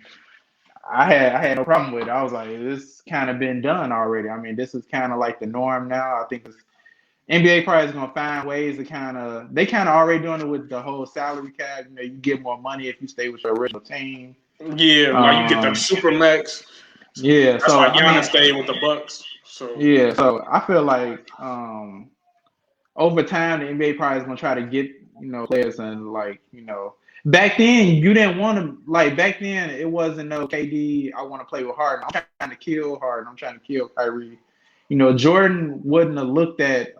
[SPEAKER 2] I had no problem with it. I was like, this kind of been done already. I mean, this is kind of like the norm now. I think NBA probably is gonna find ways to they kind of already doing it with the whole salary cap. You get more money if you stay with your original team.
[SPEAKER 1] Yeah, like you get them super max.
[SPEAKER 2] Yeah,
[SPEAKER 1] that's why Giannis stayed with the Bucks. So
[SPEAKER 2] yeah, so I feel like over time the NBA probably is gonna try to get players and back then you didn't want to back then it wasn't no KD. I want to play with Harden. I'm trying to kill Harden. I'm trying to kill Kyrie. Jordan wouldn't have looked at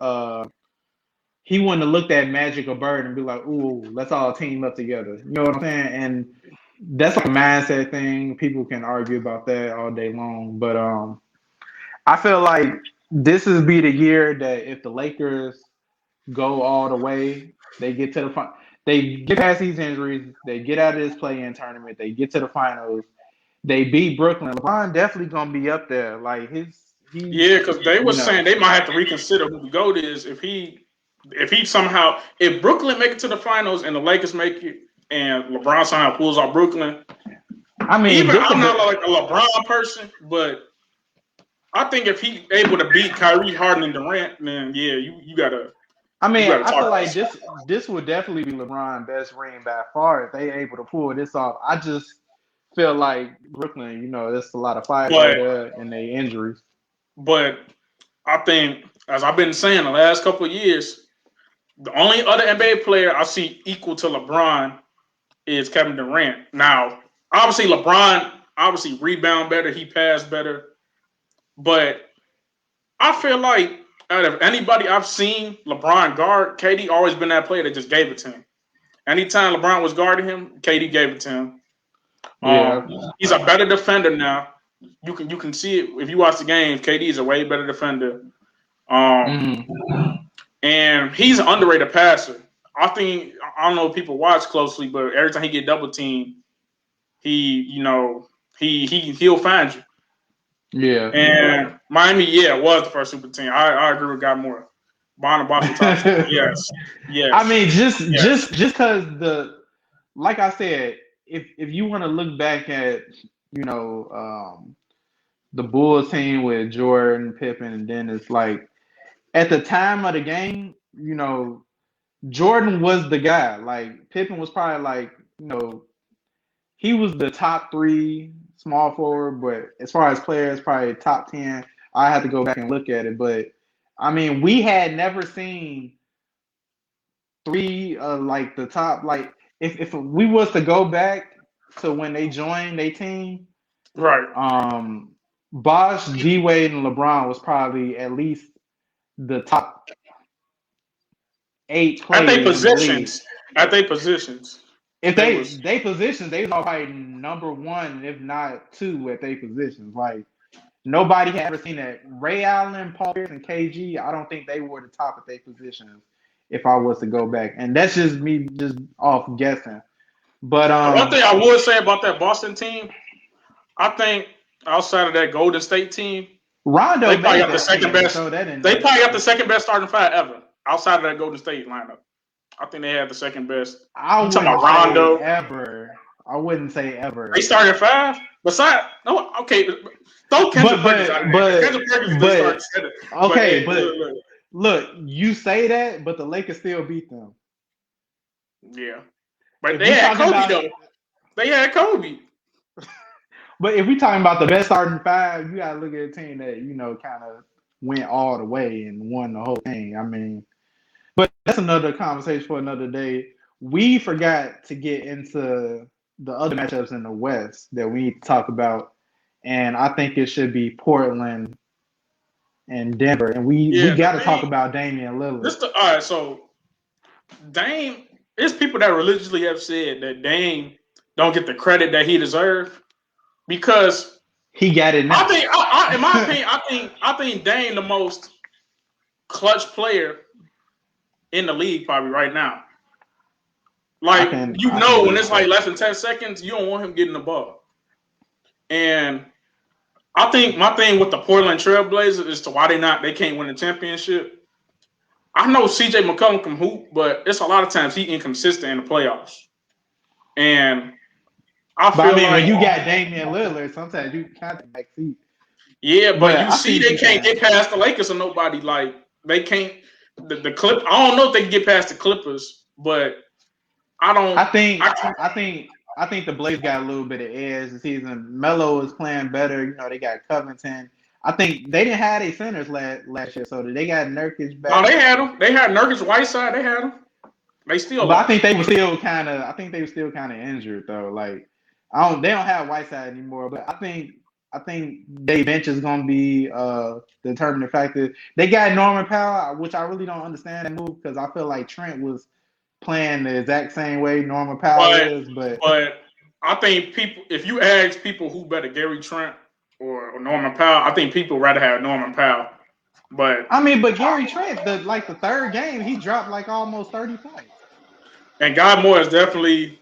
[SPEAKER 2] he wouldn't have looked at Magic or Bird and be like, ooh, let's all team up together. You know what I'm saying? And that's like a mindset thing. People can argue about that all day long. But I feel like this is be the year that if the Lakers go all the way, they get to they get past these injuries, they get out of this play-in tournament, they get to the finals, they beat Brooklyn. LeBron definitely gonna be up there. Like
[SPEAKER 1] yeah, because they were saying they might have to reconsider who the GOAT is if Brooklyn make it to the finals and the Lakers make it and LeBron somehow pulls out Brooklyn.
[SPEAKER 2] I mean,
[SPEAKER 1] I'm not like a LeBron person, but I think if he able to beat Kyrie, Harden, and Durant, then yeah, you gotta.
[SPEAKER 2] I mean, I feel like this would definitely be LeBron's best ring by far if they able to pull this off. I just feel like Brooklyn, there's a lot of firefighter and their injuries.
[SPEAKER 1] But I think, as I've been saying the last couple of years, the only other NBA player I see equal to LeBron is Kevin Durant. Now, obviously, LeBron rebound better, he passed better, but I feel like out of anybody I've seen LeBron guard, KD always been that player that just gave it to him. Anytime LeBron was guarding him, KD gave it to him.
[SPEAKER 2] Yeah.
[SPEAKER 1] He's a better defender now. You can see it if you watch the games. KD is a way better defender. And he's an underrated passer. I don't know if people watch closely, but every time he get double teamed, he'll find you.
[SPEAKER 2] Yeah.
[SPEAKER 1] And Miami, was the first super team. I agree with Guy Moore. Boston top. Yes.
[SPEAKER 2] I mean, just because like I said, if you want to look back at the Bulls team with Jordan, Pippen, and Dennis, like at the time of the game, Jordan was the guy. Like Pippen was probably like he was the top 3 small forward, but as far as players, probably top 10. I have to go back and look at it, but I mean, we had never seen 3 like the top. Like if we was to go back to when they joined their team,
[SPEAKER 1] right?
[SPEAKER 2] Bosh, D Wade, and LeBron was probably at least the top 8 players
[SPEAKER 1] at their positions.
[SPEAKER 2] If
[SPEAKER 1] They was
[SPEAKER 2] they positions, they was probably number one, if not two, at their positions. Like nobody had ever seen that. Ray Allen, Paul Pierce, and KG. I don't think they were the top of their positions. If I was to go back, and that's just me, just off guessing. But
[SPEAKER 1] the one thing I would say about that Boston team. I think outside of that Golden State team,
[SPEAKER 2] Rondo
[SPEAKER 1] they probably
[SPEAKER 2] made
[SPEAKER 1] got the
[SPEAKER 2] that
[SPEAKER 1] second
[SPEAKER 2] team,
[SPEAKER 1] best.
[SPEAKER 2] so that didn't.
[SPEAKER 1] They probably got the second best starting five ever outside of that Golden State lineup. I think they had the second best.
[SPEAKER 2] I
[SPEAKER 1] You talking about
[SPEAKER 2] wouldn't say
[SPEAKER 1] Rondo?
[SPEAKER 2] ever. I wouldn't say
[SPEAKER 1] They
[SPEAKER 2] ever.
[SPEAKER 1] started five. Besides, no, okay. Throw Kendrick Perkins out of there. Kendrick Perkins did start center. But
[SPEAKER 2] okay,
[SPEAKER 1] hey,
[SPEAKER 2] but
[SPEAKER 1] look.
[SPEAKER 2] look, you say that, but the Lakers still beat them.
[SPEAKER 1] Yeah, but
[SPEAKER 2] If
[SPEAKER 1] they
[SPEAKER 2] we
[SPEAKER 1] had
[SPEAKER 2] talking
[SPEAKER 1] Kobe
[SPEAKER 2] about,
[SPEAKER 1] though. They had Kobe.
[SPEAKER 2] but if we talking about the best starting five, you gotta look at a team that kind of went all the way and won the whole thing. I mean, but that's another conversation for another day. We forgot to get into the other matchups in the West that we need to talk about, and I think it should be Portland and Denver, and we
[SPEAKER 1] Yeah,
[SPEAKER 2] got
[SPEAKER 1] the
[SPEAKER 2] to talk
[SPEAKER 1] thing.
[SPEAKER 2] about Damian Lillard.
[SPEAKER 1] All right. So Dame, there's people that religiously have said that Dame don't get the credit that he deserves because
[SPEAKER 2] He got it
[SPEAKER 1] I
[SPEAKER 2] now.
[SPEAKER 1] think, in my opinion, I think Dame the most clutch player in the league probably right now. Like
[SPEAKER 2] I can
[SPEAKER 1] when
[SPEAKER 2] agree
[SPEAKER 1] it's
[SPEAKER 2] with
[SPEAKER 1] like
[SPEAKER 2] that.
[SPEAKER 1] less than 10 seconds, you don't want him getting the ball. And I think my thing with the Portland Trailblazers is to why they can't win the championship. I know CJ McCollum can hoop, but it's a lot of times he inconsistent in the playoffs. And I
[SPEAKER 2] But I
[SPEAKER 1] feel
[SPEAKER 2] mean, when
[SPEAKER 1] like,
[SPEAKER 2] you got Damian Lillard, sometimes you kind of back seat.
[SPEAKER 1] yeah, but
[SPEAKER 2] But
[SPEAKER 1] you
[SPEAKER 2] I
[SPEAKER 1] see
[SPEAKER 2] see what
[SPEAKER 1] they
[SPEAKER 2] you're
[SPEAKER 1] can't
[SPEAKER 2] saying.
[SPEAKER 1] get past the Lakers or nobody. Like they can't the Clip. I don't know if they can get past the Clippers, but I don't.
[SPEAKER 2] I think
[SPEAKER 1] I can,
[SPEAKER 2] I think I think the Blazers got a little bit of edge this season. Melo is playing better. They got Covington. I think they didn't have any centers last year, so they got Nurkic
[SPEAKER 1] no,
[SPEAKER 2] back.
[SPEAKER 1] they had them. They had Nurkic, Whiteside. They had them. They still
[SPEAKER 2] But I think
[SPEAKER 1] lost.
[SPEAKER 2] they were still kind of. I think they were still kind of injured though. Like I don't. They don't have Whiteside anymore. But I think their bench is gonna be the determining factor. They got Norman Powell, which I really don't understand that move because I feel like Trent was playing the exact same way Norman Powell
[SPEAKER 1] But
[SPEAKER 2] is. But
[SPEAKER 1] I think people, if you ask people who better, Gary Trent or Norman Powell, I think people rather have Norman Powell. But
[SPEAKER 2] I mean, but Gary Trent, the third game, he dropped like almost 30 points.
[SPEAKER 1] and God Moore is definitely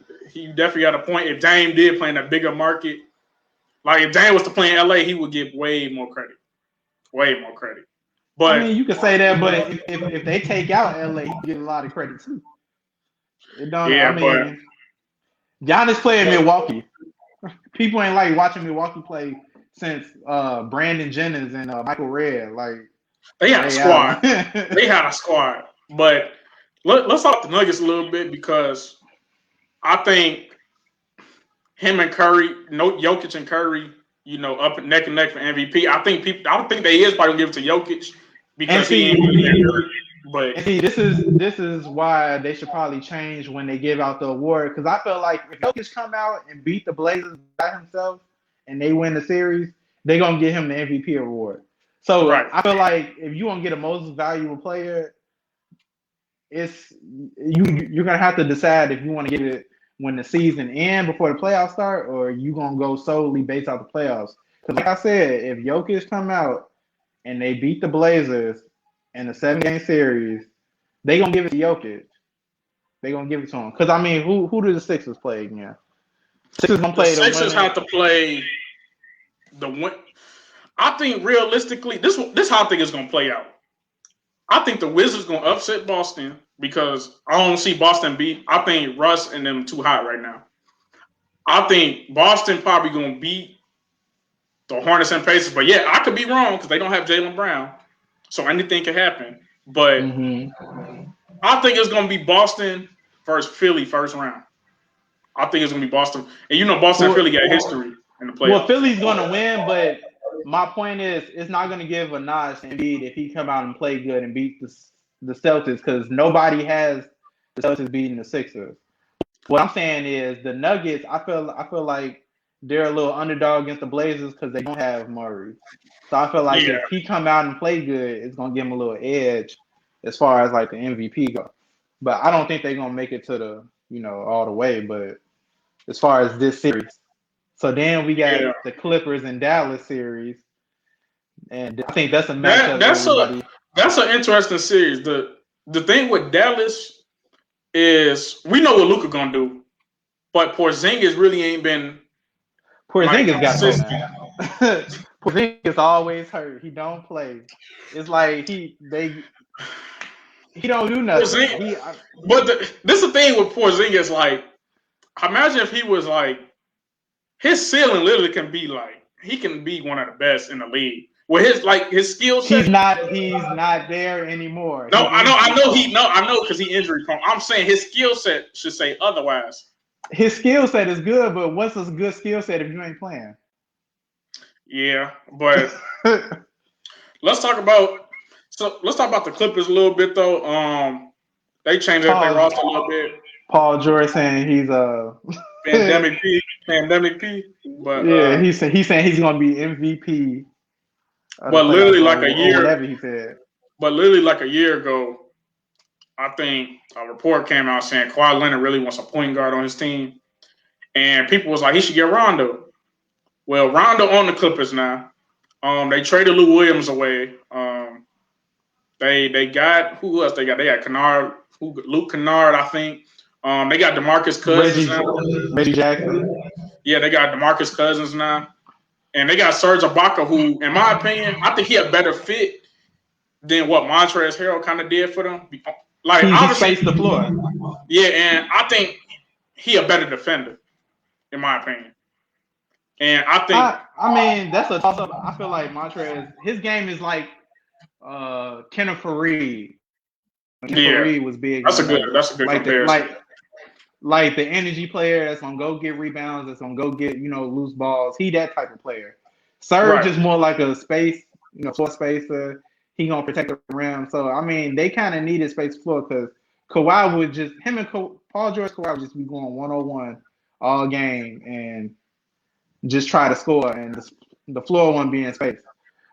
[SPEAKER 1] got a point. If Dame did play in a bigger market, like if Dame was to play in LA, he would get way more credit. Way more credit.
[SPEAKER 2] I
[SPEAKER 1] But
[SPEAKER 2] mean, you could say that, but if they take out LA, he get a lot of credit too. It don't. I
[SPEAKER 1] yeah,
[SPEAKER 2] mean, Giannis played in Milwaukee. People ain't like watching Milwaukee play since Brandon Jennings and Michael Redd, like
[SPEAKER 1] they had a
[SPEAKER 2] Ray Allen.
[SPEAKER 1] squad. They had a squad. But let's talk the Nuggets a little bit because I think him and Curry, Jokic and Curry, up neck and neck for MVP. I don't think they is probably gonna give it to Jokic
[SPEAKER 2] And
[SPEAKER 1] because he
[SPEAKER 2] see,
[SPEAKER 1] ain't really that good. But
[SPEAKER 2] this is why they should probably change when they give out the award because I feel like if Jokic come out and beat the Blazers by himself and they win the series, they're gonna give him the MVP award. So
[SPEAKER 1] right,
[SPEAKER 2] I feel like if you want to get a most valuable player, it's you're gonna have to decide if you want to get it when the season ends before the playoffs start, or you gonna go solely based off the playoffs. Because like I said, if Jokic come out and they beat the Blazers in a 7-game series, they gonna give it to Jokic. They gonna give it to him. Because I mean, who do the Sixers play again? Sixers gonna
[SPEAKER 1] the
[SPEAKER 2] play the
[SPEAKER 1] Sixers
[SPEAKER 2] winner.
[SPEAKER 1] have to play the win. I think realistically, this how I think it's gonna play out. I think the Wizards gonna upset Boston because I don't see Boston beat. I think Russ and them too hot right now. I think Boston probably gonna beat the Hornets and Pacers, but yeah, I could be wrong because they don't have Jaylen Brown, so anything can happen. But I think it's gonna be Boston versus Philly first round. I think it's gonna be Boston, and Boston and Philly got history in the
[SPEAKER 2] Well,
[SPEAKER 1] playoffs.
[SPEAKER 2] Philly's gonna win, but my point is, it's not gonna give a nod to Embiid if he come out and play good and beat the Celtics because nobody has the Celtics beating the Sixers. What I'm saying is the Nuggets. I feel like they're a little underdog against the Blazers because they don't have Murray. So I feel like
[SPEAKER 1] Yeah,
[SPEAKER 2] if he come out and play good, it's gonna give him a little edge as far as like the MVP go. But I don't think they're gonna make it to the all the way. But as far as this series, so then we got
[SPEAKER 1] Yeah,
[SPEAKER 2] the Clippers and Dallas series, and I think that's a
[SPEAKER 1] that
[SPEAKER 2] matchup that
[SPEAKER 1] that's a
[SPEAKER 2] everybody.
[SPEAKER 1] that's an interesting series. The thing with Dallas is we know what Luka gonna do, but Porzingis really ain't been like
[SPEAKER 2] Porzingis got to go
[SPEAKER 1] consistent.
[SPEAKER 2] now. Porzingis always hurt. He don't play. It's like he don't do nothing.
[SPEAKER 1] Porzingis, but this is the thing with Porzingis. Like, imagine if he was like his ceiling literally can be like he can be one of the best in the league. With his skill set.
[SPEAKER 2] He's not there anymore.
[SPEAKER 1] No,
[SPEAKER 2] He injured.
[SPEAKER 1] I know because he injury prone. I'm saying his skill set should say otherwise.
[SPEAKER 2] His skill set is good, but what's a good skill set if you ain't playing?
[SPEAKER 1] Yeah, but let's talk about the Clippers a little bit though. They changed their roster a little bit.
[SPEAKER 2] Paul George saying he's
[SPEAKER 1] pandemic P. But
[SPEAKER 2] yeah, he's saying he's gonna be MVP.
[SPEAKER 1] But literally like a year,
[SPEAKER 2] whatever he said.
[SPEAKER 1] But literally like a year ago, I think a report came out saying Kawhi Leonard really wants a point guard on his team, and people was like he should get Rondo. Well, Rondo on the Clippers now. They traded Lou Williams away. They got who else? They got Kennard, Luke Kennard, I think. They got DeMarcus Cousins now.
[SPEAKER 2] Reggie Jackson.
[SPEAKER 1] Yeah, they got DeMarcus Cousins now, and they got Serge Ibaka, who, in my opinion, I think he a better fit than what Montrezl Harrell kind of did for them. Like
[SPEAKER 2] he spaced the floor.
[SPEAKER 1] Yeah, and I think he a better defender, in my opinion. And I think
[SPEAKER 2] I mean that's a toss up. I feel like Montrezl, his game is like Kenneth Faried. Faried was big.
[SPEAKER 1] That's a good comparison.
[SPEAKER 2] Like the energy player that's gonna go get rebounds, that's gonna go get loose balls. He that type of player. Serge is more like a space, floor spacer. He gonna protect the rim. So I mean, they kind of needed space floor because Kawhi would just Paul George, Kawhi would just be going 1-on-1 all game and just try to score, and the floor wouldn't be in space.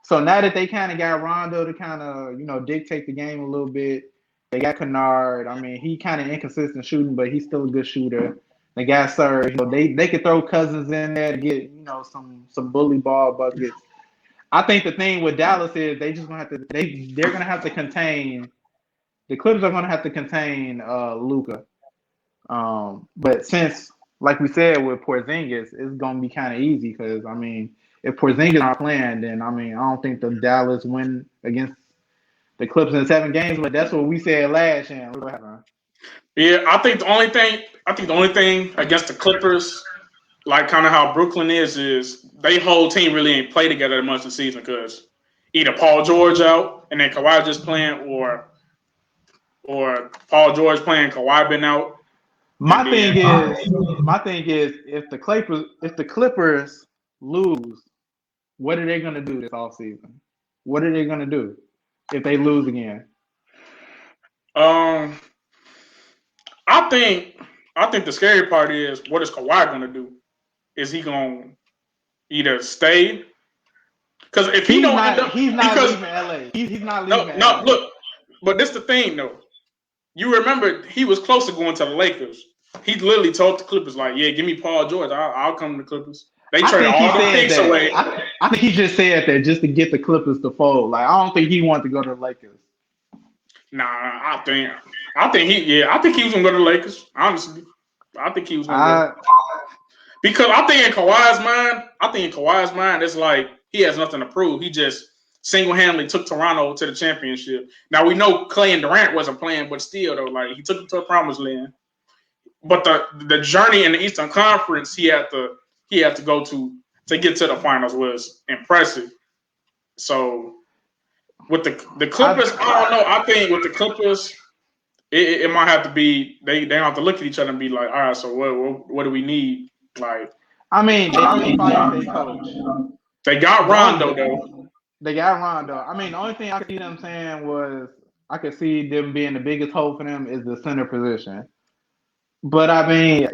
[SPEAKER 2] So now that they kind of got Rondo to kind of dictate the game a little bit, they got Kennard. I mean, he kind of inconsistent shooting, but he's still a good shooter. They got Serge. They could throw Cousins in there to get some bully ball buckets. I think the thing with Dallas is they're gonna have to contain. The Clippers are gonna have to contain Luka. But since, like we said with Porzingis, it's gonna be kind of easy because I mean, if Porzingis not playing, then I mean, I don't think the Dallas win against the Clippers in 7 games. But that's what we said last year. What happened?
[SPEAKER 1] Yeah, I think the only thing against the Clippers, like kind of how Brooklyn is they whole team really ain't play together that much this season because either Paul George out and then Kawhi just playing, or Paul George playing, Kawhi been out.
[SPEAKER 2] My thing is if the Clippers lose, what are they gonna do this offseason? What are they gonna do if they lose again?
[SPEAKER 1] I think the scary part is what is Kawhi gonna do? Is he gonna either stay? Because if he's not leaving LA. He's not leaving. No, look, but this the thing though. You remember he was close to going to the Lakers. He literally told the Clippers like, "Yeah, give me Paul George. I'll come to the Clippers." They traded all the picks away.
[SPEAKER 2] I think he just said that just to get the Clippers to fold. Like I don't think he wanted to go to the Lakers.
[SPEAKER 1] Nah, I think he was gonna go to the Lakers. Honestly, I think he was gonna go. Because I think in Kawhi's mind, it's like he has nothing to prove. He just single-handedly took Toronto to the championship. Now we know Clay and Durant wasn't playing, but still though, like he took them to the promised land. But the journey in the Eastern Conference he had to go to get to the finals was impressive. So with the Clippers, I don't know. I think with the Clippers, it might have to be they have to look at each other and be like, all right, so what do we need? Like,
[SPEAKER 2] I mean, they fired their coach.
[SPEAKER 1] They got Rondo though.
[SPEAKER 2] They got Rondo. I mean, the only thing I could see them saying was I could see them being the biggest hole for them is the center position. But I mean,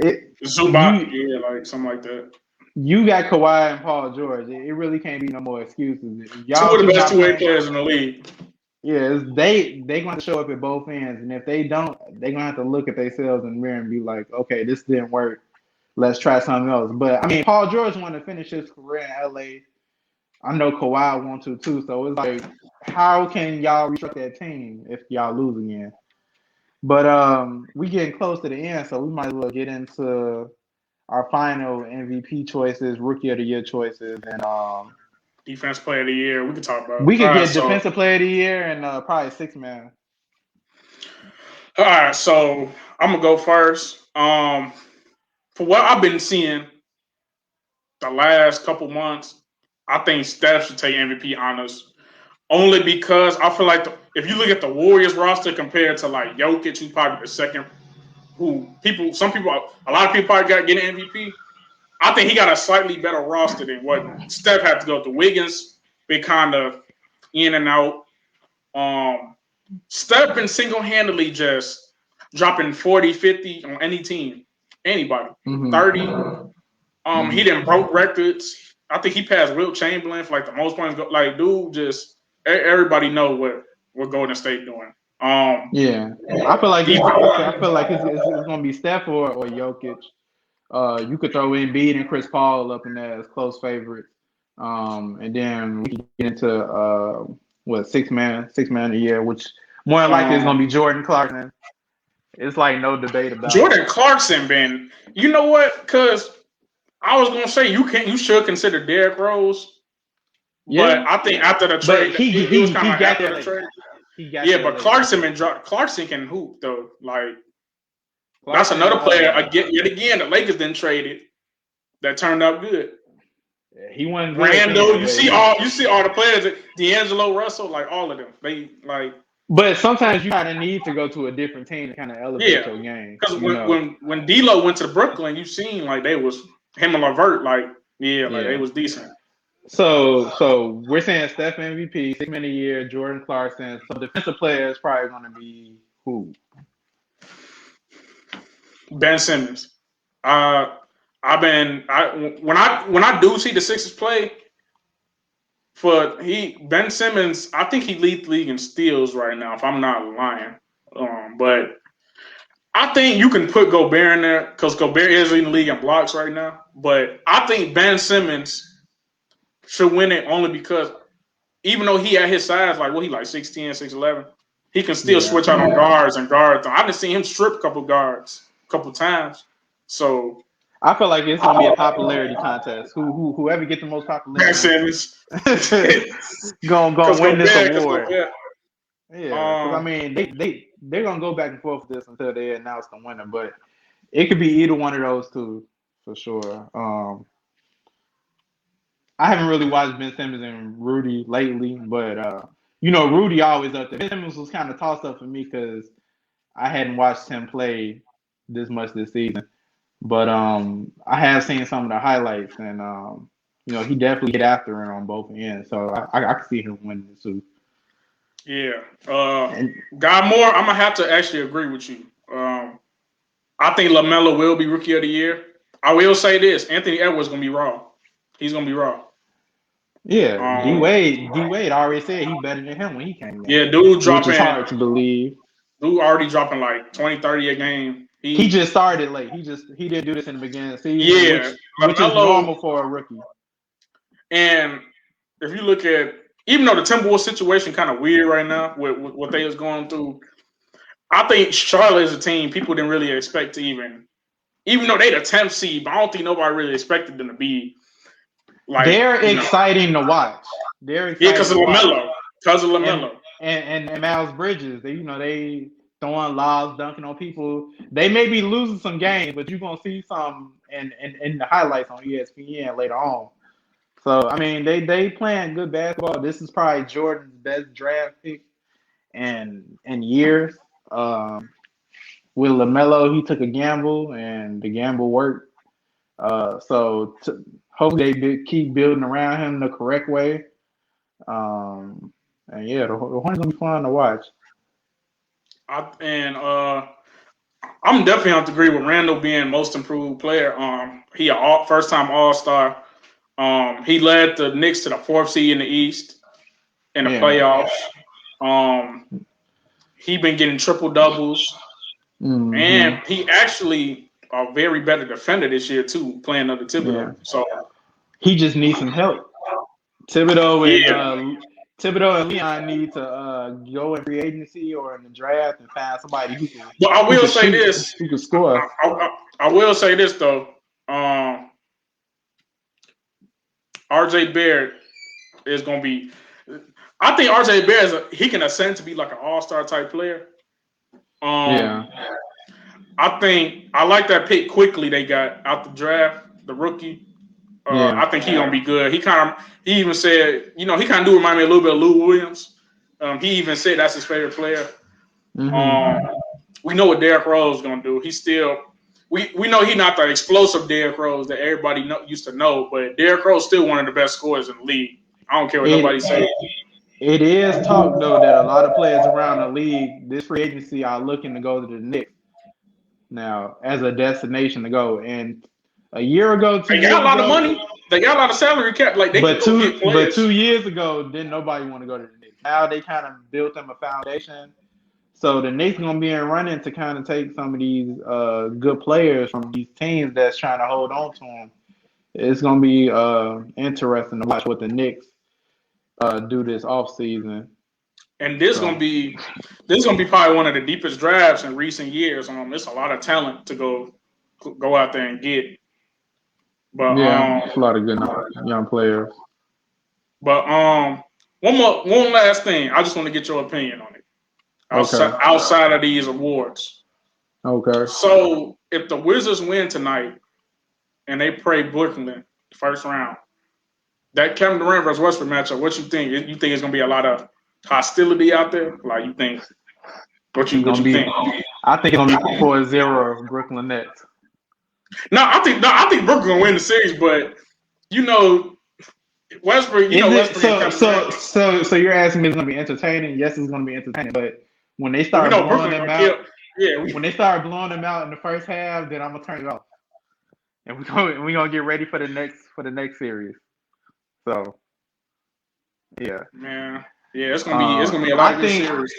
[SPEAKER 1] Zubac, like something like that.
[SPEAKER 2] You got Kawhi and Paul George. It really can't be no more excuses.
[SPEAKER 1] Two of the best two-way players in the league.
[SPEAKER 2] Yeah, they going to show up at both ends, and if they don't, they're gonna have to look at themselves in the mirror and be like, okay, this didn't work. Let's try something else. But I mean, Paul George wanted to finish his career in LA. I know Kawhi want to too. So it's like, how can y'all restructure that team if y'all lose again? But we getting close to the end, so we might as well get into our final MVP choices, Rookie of the Year choices, and
[SPEAKER 1] Defense Player of the Year. We can talk about.
[SPEAKER 2] we
[SPEAKER 1] All
[SPEAKER 2] could
[SPEAKER 1] right,
[SPEAKER 2] get
[SPEAKER 1] so
[SPEAKER 2] Defensive Player of the Year and probably six man.
[SPEAKER 1] I'm gonna go first. For what I've been seeing the last couple months, I think Steph should take MVP honors. Only because I feel like if you look at the Warriors roster compared to like Jokic, who's probably the second, a lot of people probably got getting MVP. I think he got a slightly better roster than what Steph had to go through. Wiggins been kind of in and out. Steph been single-handedly just dropping 40, 50 on any team, anybody.
[SPEAKER 2] Mm-hmm.
[SPEAKER 1] 30.
[SPEAKER 2] Mm-hmm.
[SPEAKER 1] He didn't broke records. I think he passed Wilt Chamberlain for like the most points. Like, dude, just everybody know what Golden State doing.
[SPEAKER 2] Yeah, I feel like it's gonna be Steph or Jokic. You could throw Embiid and Chris Paul up in there as close favorites. And then we can get into what six man a year, which more than likely is gonna be Jordan Clarkson. It's like no debate about it.
[SPEAKER 1] Jordan Clarkson been, you know what? Because I was gonna say you should consider Derrick Rose, but
[SPEAKER 2] Yeah,
[SPEAKER 1] I think after the
[SPEAKER 2] but
[SPEAKER 1] trade, it was
[SPEAKER 2] he
[SPEAKER 1] kind of like
[SPEAKER 2] got
[SPEAKER 1] after
[SPEAKER 2] there
[SPEAKER 1] the
[SPEAKER 2] late.
[SPEAKER 1] trade.
[SPEAKER 2] He got
[SPEAKER 1] Yeah,
[SPEAKER 2] there
[SPEAKER 1] but
[SPEAKER 2] late.
[SPEAKER 1] Clarkson can hoop though. Like that's
[SPEAKER 2] Clarkson,
[SPEAKER 1] another player. Yet again, the Lakers didn't trade it. That turned out good.
[SPEAKER 2] he wasn't good.
[SPEAKER 1] Randall,
[SPEAKER 2] Then,
[SPEAKER 1] you see all the players. D'Angelo Russell, like all of them. They like.
[SPEAKER 2] but sometimes you kind of need to go to a different team to kind of elevate
[SPEAKER 1] Yeah,
[SPEAKER 2] your game.
[SPEAKER 1] because
[SPEAKER 2] You know.
[SPEAKER 1] when D'Lo went to Brooklyn, you seen like they was him and LeVert, like like they
[SPEAKER 2] Yeah.
[SPEAKER 1] was decent.
[SPEAKER 2] So we're saying Steph MVP, six man a year, Jordan Clarkson. So defensive player is probably going to be who?
[SPEAKER 1] Ben Simmons. Uh, when I do see the Sixers play Ben Simmons, I think he leads the league in steals right now, if I'm not lying. But I think you can put Gobert in there because Gobert is leading the league in blocks right now. But I think Ben Simmons should win it only because even though he at his size, like he like 6'10", 6'11", he can still switch out on guards and guard them. I done seen him strip a couple guards a couple times. So
[SPEAKER 2] I feel like it's going to be a popularity contest. Whoever get the most popularity,
[SPEAKER 1] Ben Simmons
[SPEAKER 2] gonna win this award.
[SPEAKER 1] Gobert.
[SPEAKER 2] Yeah, because I mean they're gonna go back and forth with this until they announce the winner, but it could be either one of those two for sure. I haven't really watched Ben Simmons and Rudy lately, but Rudy always up there. Ben Simmons was kind of tossed up for me because I hadn't watched him play this much this season. But I have seen some of the highlights, and he definitely get after it on both ends. So I can see him winning this too.
[SPEAKER 1] Yeah. Guy Moore, I'm gonna have to actually agree with you. I think LaMelo will be Rookie of the Year. I will say this: Anthony Edwards gonna be raw. He's gonna be raw.
[SPEAKER 2] Yeah, D Wade already said he better than him when he came in.
[SPEAKER 1] Yeah, dude dropping.
[SPEAKER 2] Which is hard to believe.
[SPEAKER 1] Dude already dropping like 20, 30 a game.
[SPEAKER 2] He just started late. He didn't do this in the beginning of the season.
[SPEAKER 1] Yeah,
[SPEAKER 2] which is normal for a rookie.
[SPEAKER 1] And if you look at, even though the Timberwolves situation kind of weird right now with what they was going through, I think Charlotte is a team people didn't really expect to even though they the 10th seed, but I don't think nobody really expected them to be like.
[SPEAKER 2] They're exciting to watch. They're exciting
[SPEAKER 1] because of LaMelo. Because of LaMelo.
[SPEAKER 2] And Miles Bridges. They throwing lobs, dunking on people. They may be losing some games, but you're gonna see some in the highlights on ESPN later on. So I mean, they playing good basketball. This is probably Jordan's best draft pick in years. With LaMelo, he took a gamble, and the gamble worked. So hopefully they keep building around him the correct way. And yeah, the Hornets gonna be fun to watch.
[SPEAKER 1] I'm definitely have to agree with Randall being most improved player. He a first time All-Star. He led the Knicks to the 4th seed in the East in the playoffs. He been getting triple doubles, and he actually a very better defender this year too, playing under Thibodeau.
[SPEAKER 2] Yeah.
[SPEAKER 1] So
[SPEAKER 2] he just needs some help. Thibodeau
[SPEAKER 1] yeah,
[SPEAKER 2] and Leon need to go in free agency or in the draft and find somebody who
[SPEAKER 1] but I will
[SPEAKER 2] can
[SPEAKER 1] say
[SPEAKER 2] shoot,
[SPEAKER 1] this.
[SPEAKER 2] who can score.
[SPEAKER 1] I will say this though. RJ Barrett is going to be. I think RJ Barrett he can ascend to be like an all-star type player.
[SPEAKER 2] Yeah.
[SPEAKER 1] I think I like that pick quickly they got out the draft, the rookie.
[SPEAKER 2] Yeah.
[SPEAKER 1] I think he's gonna be good. He even said, he kind of do remind me a little bit of Lou Williams. He even said that's his favorite player. We know what Derrick Rose is gonna do. He's still we know he's not the explosive Derrick Rose that everybody used to know, but Derrick Rose is still one of the best scorers in the league. I don't care what nobody says.
[SPEAKER 2] It is talk though that a lot of players around the league this free agency are looking to go to the Knicks now as a destination to go. And a year ago, 2
[SPEAKER 1] They
[SPEAKER 2] years
[SPEAKER 1] got a lot
[SPEAKER 2] ago,
[SPEAKER 1] of money. They got a lot of salary cap. Like they
[SPEAKER 2] but
[SPEAKER 1] can go get players.
[SPEAKER 2] 2 years ago, didn't nobody want to go to the Knicks. Now they kind of built them a foundation. So the Knicks gonna be in running to kind of take some of these good players from these teams that's trying to hold on to them. It's gonna be interesting to watch what the Knicks do this offseason.
[SPEAKER 1] And this gonna be probably one of the deepest drafts in recent years. It's a lot of talent to go out there and get. But
[SPEAKER 2] it's a lot of good young players.
[SPEAKER 1] But one last thing. I just want to get your opinion on it. Outside of these awards.
[SPEAKER 2] Okay.
[SPEAKER 1] So if the Wizards win tonight and they play Brooklyn first round, that Kevin Durant versus Westbrook matchup, what you think? You think it's gonna be a lot of hostility out there? Like you think? What you think?
[SPEAKER 2] I think it's gonna be 4-0 Brooklyn Nets.
[SPEAKER 1] No, I think Brooklyn gonna win the series, but Westbrook.
[SPEAKER 2] So you're asking me it's gonna be entertaining? Yes, it's gonna be entertaining, but when they start blowing them out, when they start blowing them out in the first half, then I'm gonna turn it off, and we gonna get ready for the next series. So, yeah,
[SPEAKER 1] man, it's gonna be a lot of good series.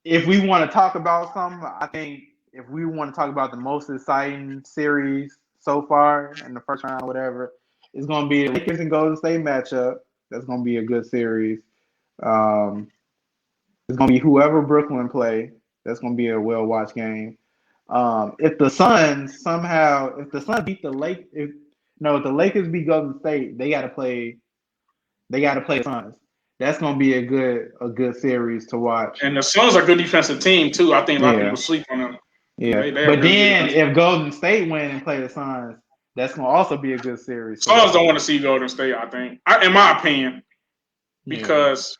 [SPEAKER 2] If we want to talk about something, I think if we want to talk about the most exciting series so far in the first round, or whatever, it's gonna be the Lakers and Golden State matchup. That's gonna be a good series. It's gonna be whoever Brooklyn play. That's gonna be a well-watched game. If the Suns beat the if the Lakers beat Golden State, they gotta play the Suns. That's gonna be a good series to watch.
[SPEAKER 1] And the Suns are a good defensive team too. I think a lot of people sleep on them.
[SPEAKER 2] Yeah, but then if Golden State win and play the Suns, that's gonna also be a good series.
[SPEAKER 1] Suns don't want to see Golden State. I think, in my opinion, because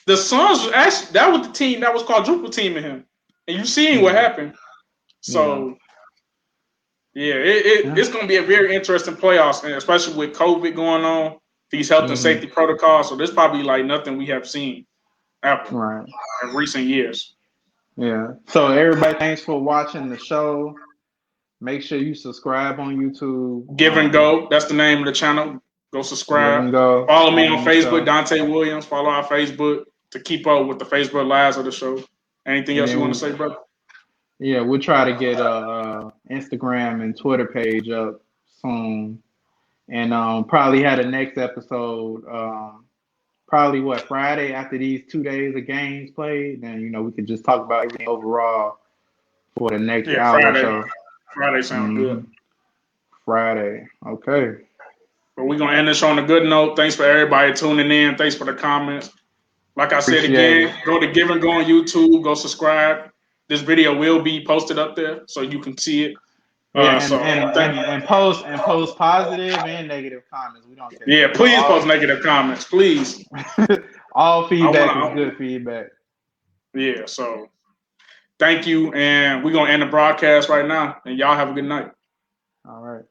[SPEAKER 1] the Suns was actually that was the team that was quadruple teaming him, and you seen what happened. So it's gonna be a very interesting playoffs, and especially with COVID going on, these health and safety protocols. So this probably like nothing we have seen ever in recent years.
[SPEAKER 2] Yeah. So everybody, thanks for watching the show. Make sure you subscribe on YouTube.
[SPEAKER 1] Give and Go. That's the name of the channel. Go subscribe.
[SPEAKER 2] Give and Go.
[SPEAKER 1] Follow me on Facebook, Dante Williams. Follow our Facebook to keep up with the Facebook lives of the show. Anything else you want to say, brother?
[SPEAKER 2] Yeah, we'll try to get a Instagram and Twitter page up soon. And probably had a next episode probably Friday after these 2 days of games played. Then we could just talk about everything overall for the next hour or so.
[SPEAKER 1] Friday sounds good.
[SPEAKER 2] Friday, okay.
[SPEAKER 1] But we're gonna end this on a good note. Thanks for everybody tuning in. Thanks for the comments. Like I said again, go to Give and Go on YouTube. Go subscribe. This video will be posted up there so you can see it.
[SPEAKER 2] And post positive and negative comments. We don't care.
[SPEAKER 1] Yeah, please post negative comments, please.
[SPEAKER 2] All feedback is good feedback.
[SPEAKER 1] Yeah, so thank you, and we're gonna end the broadcast right now. And y'all have a good night.
[SPEAKER 2] All right.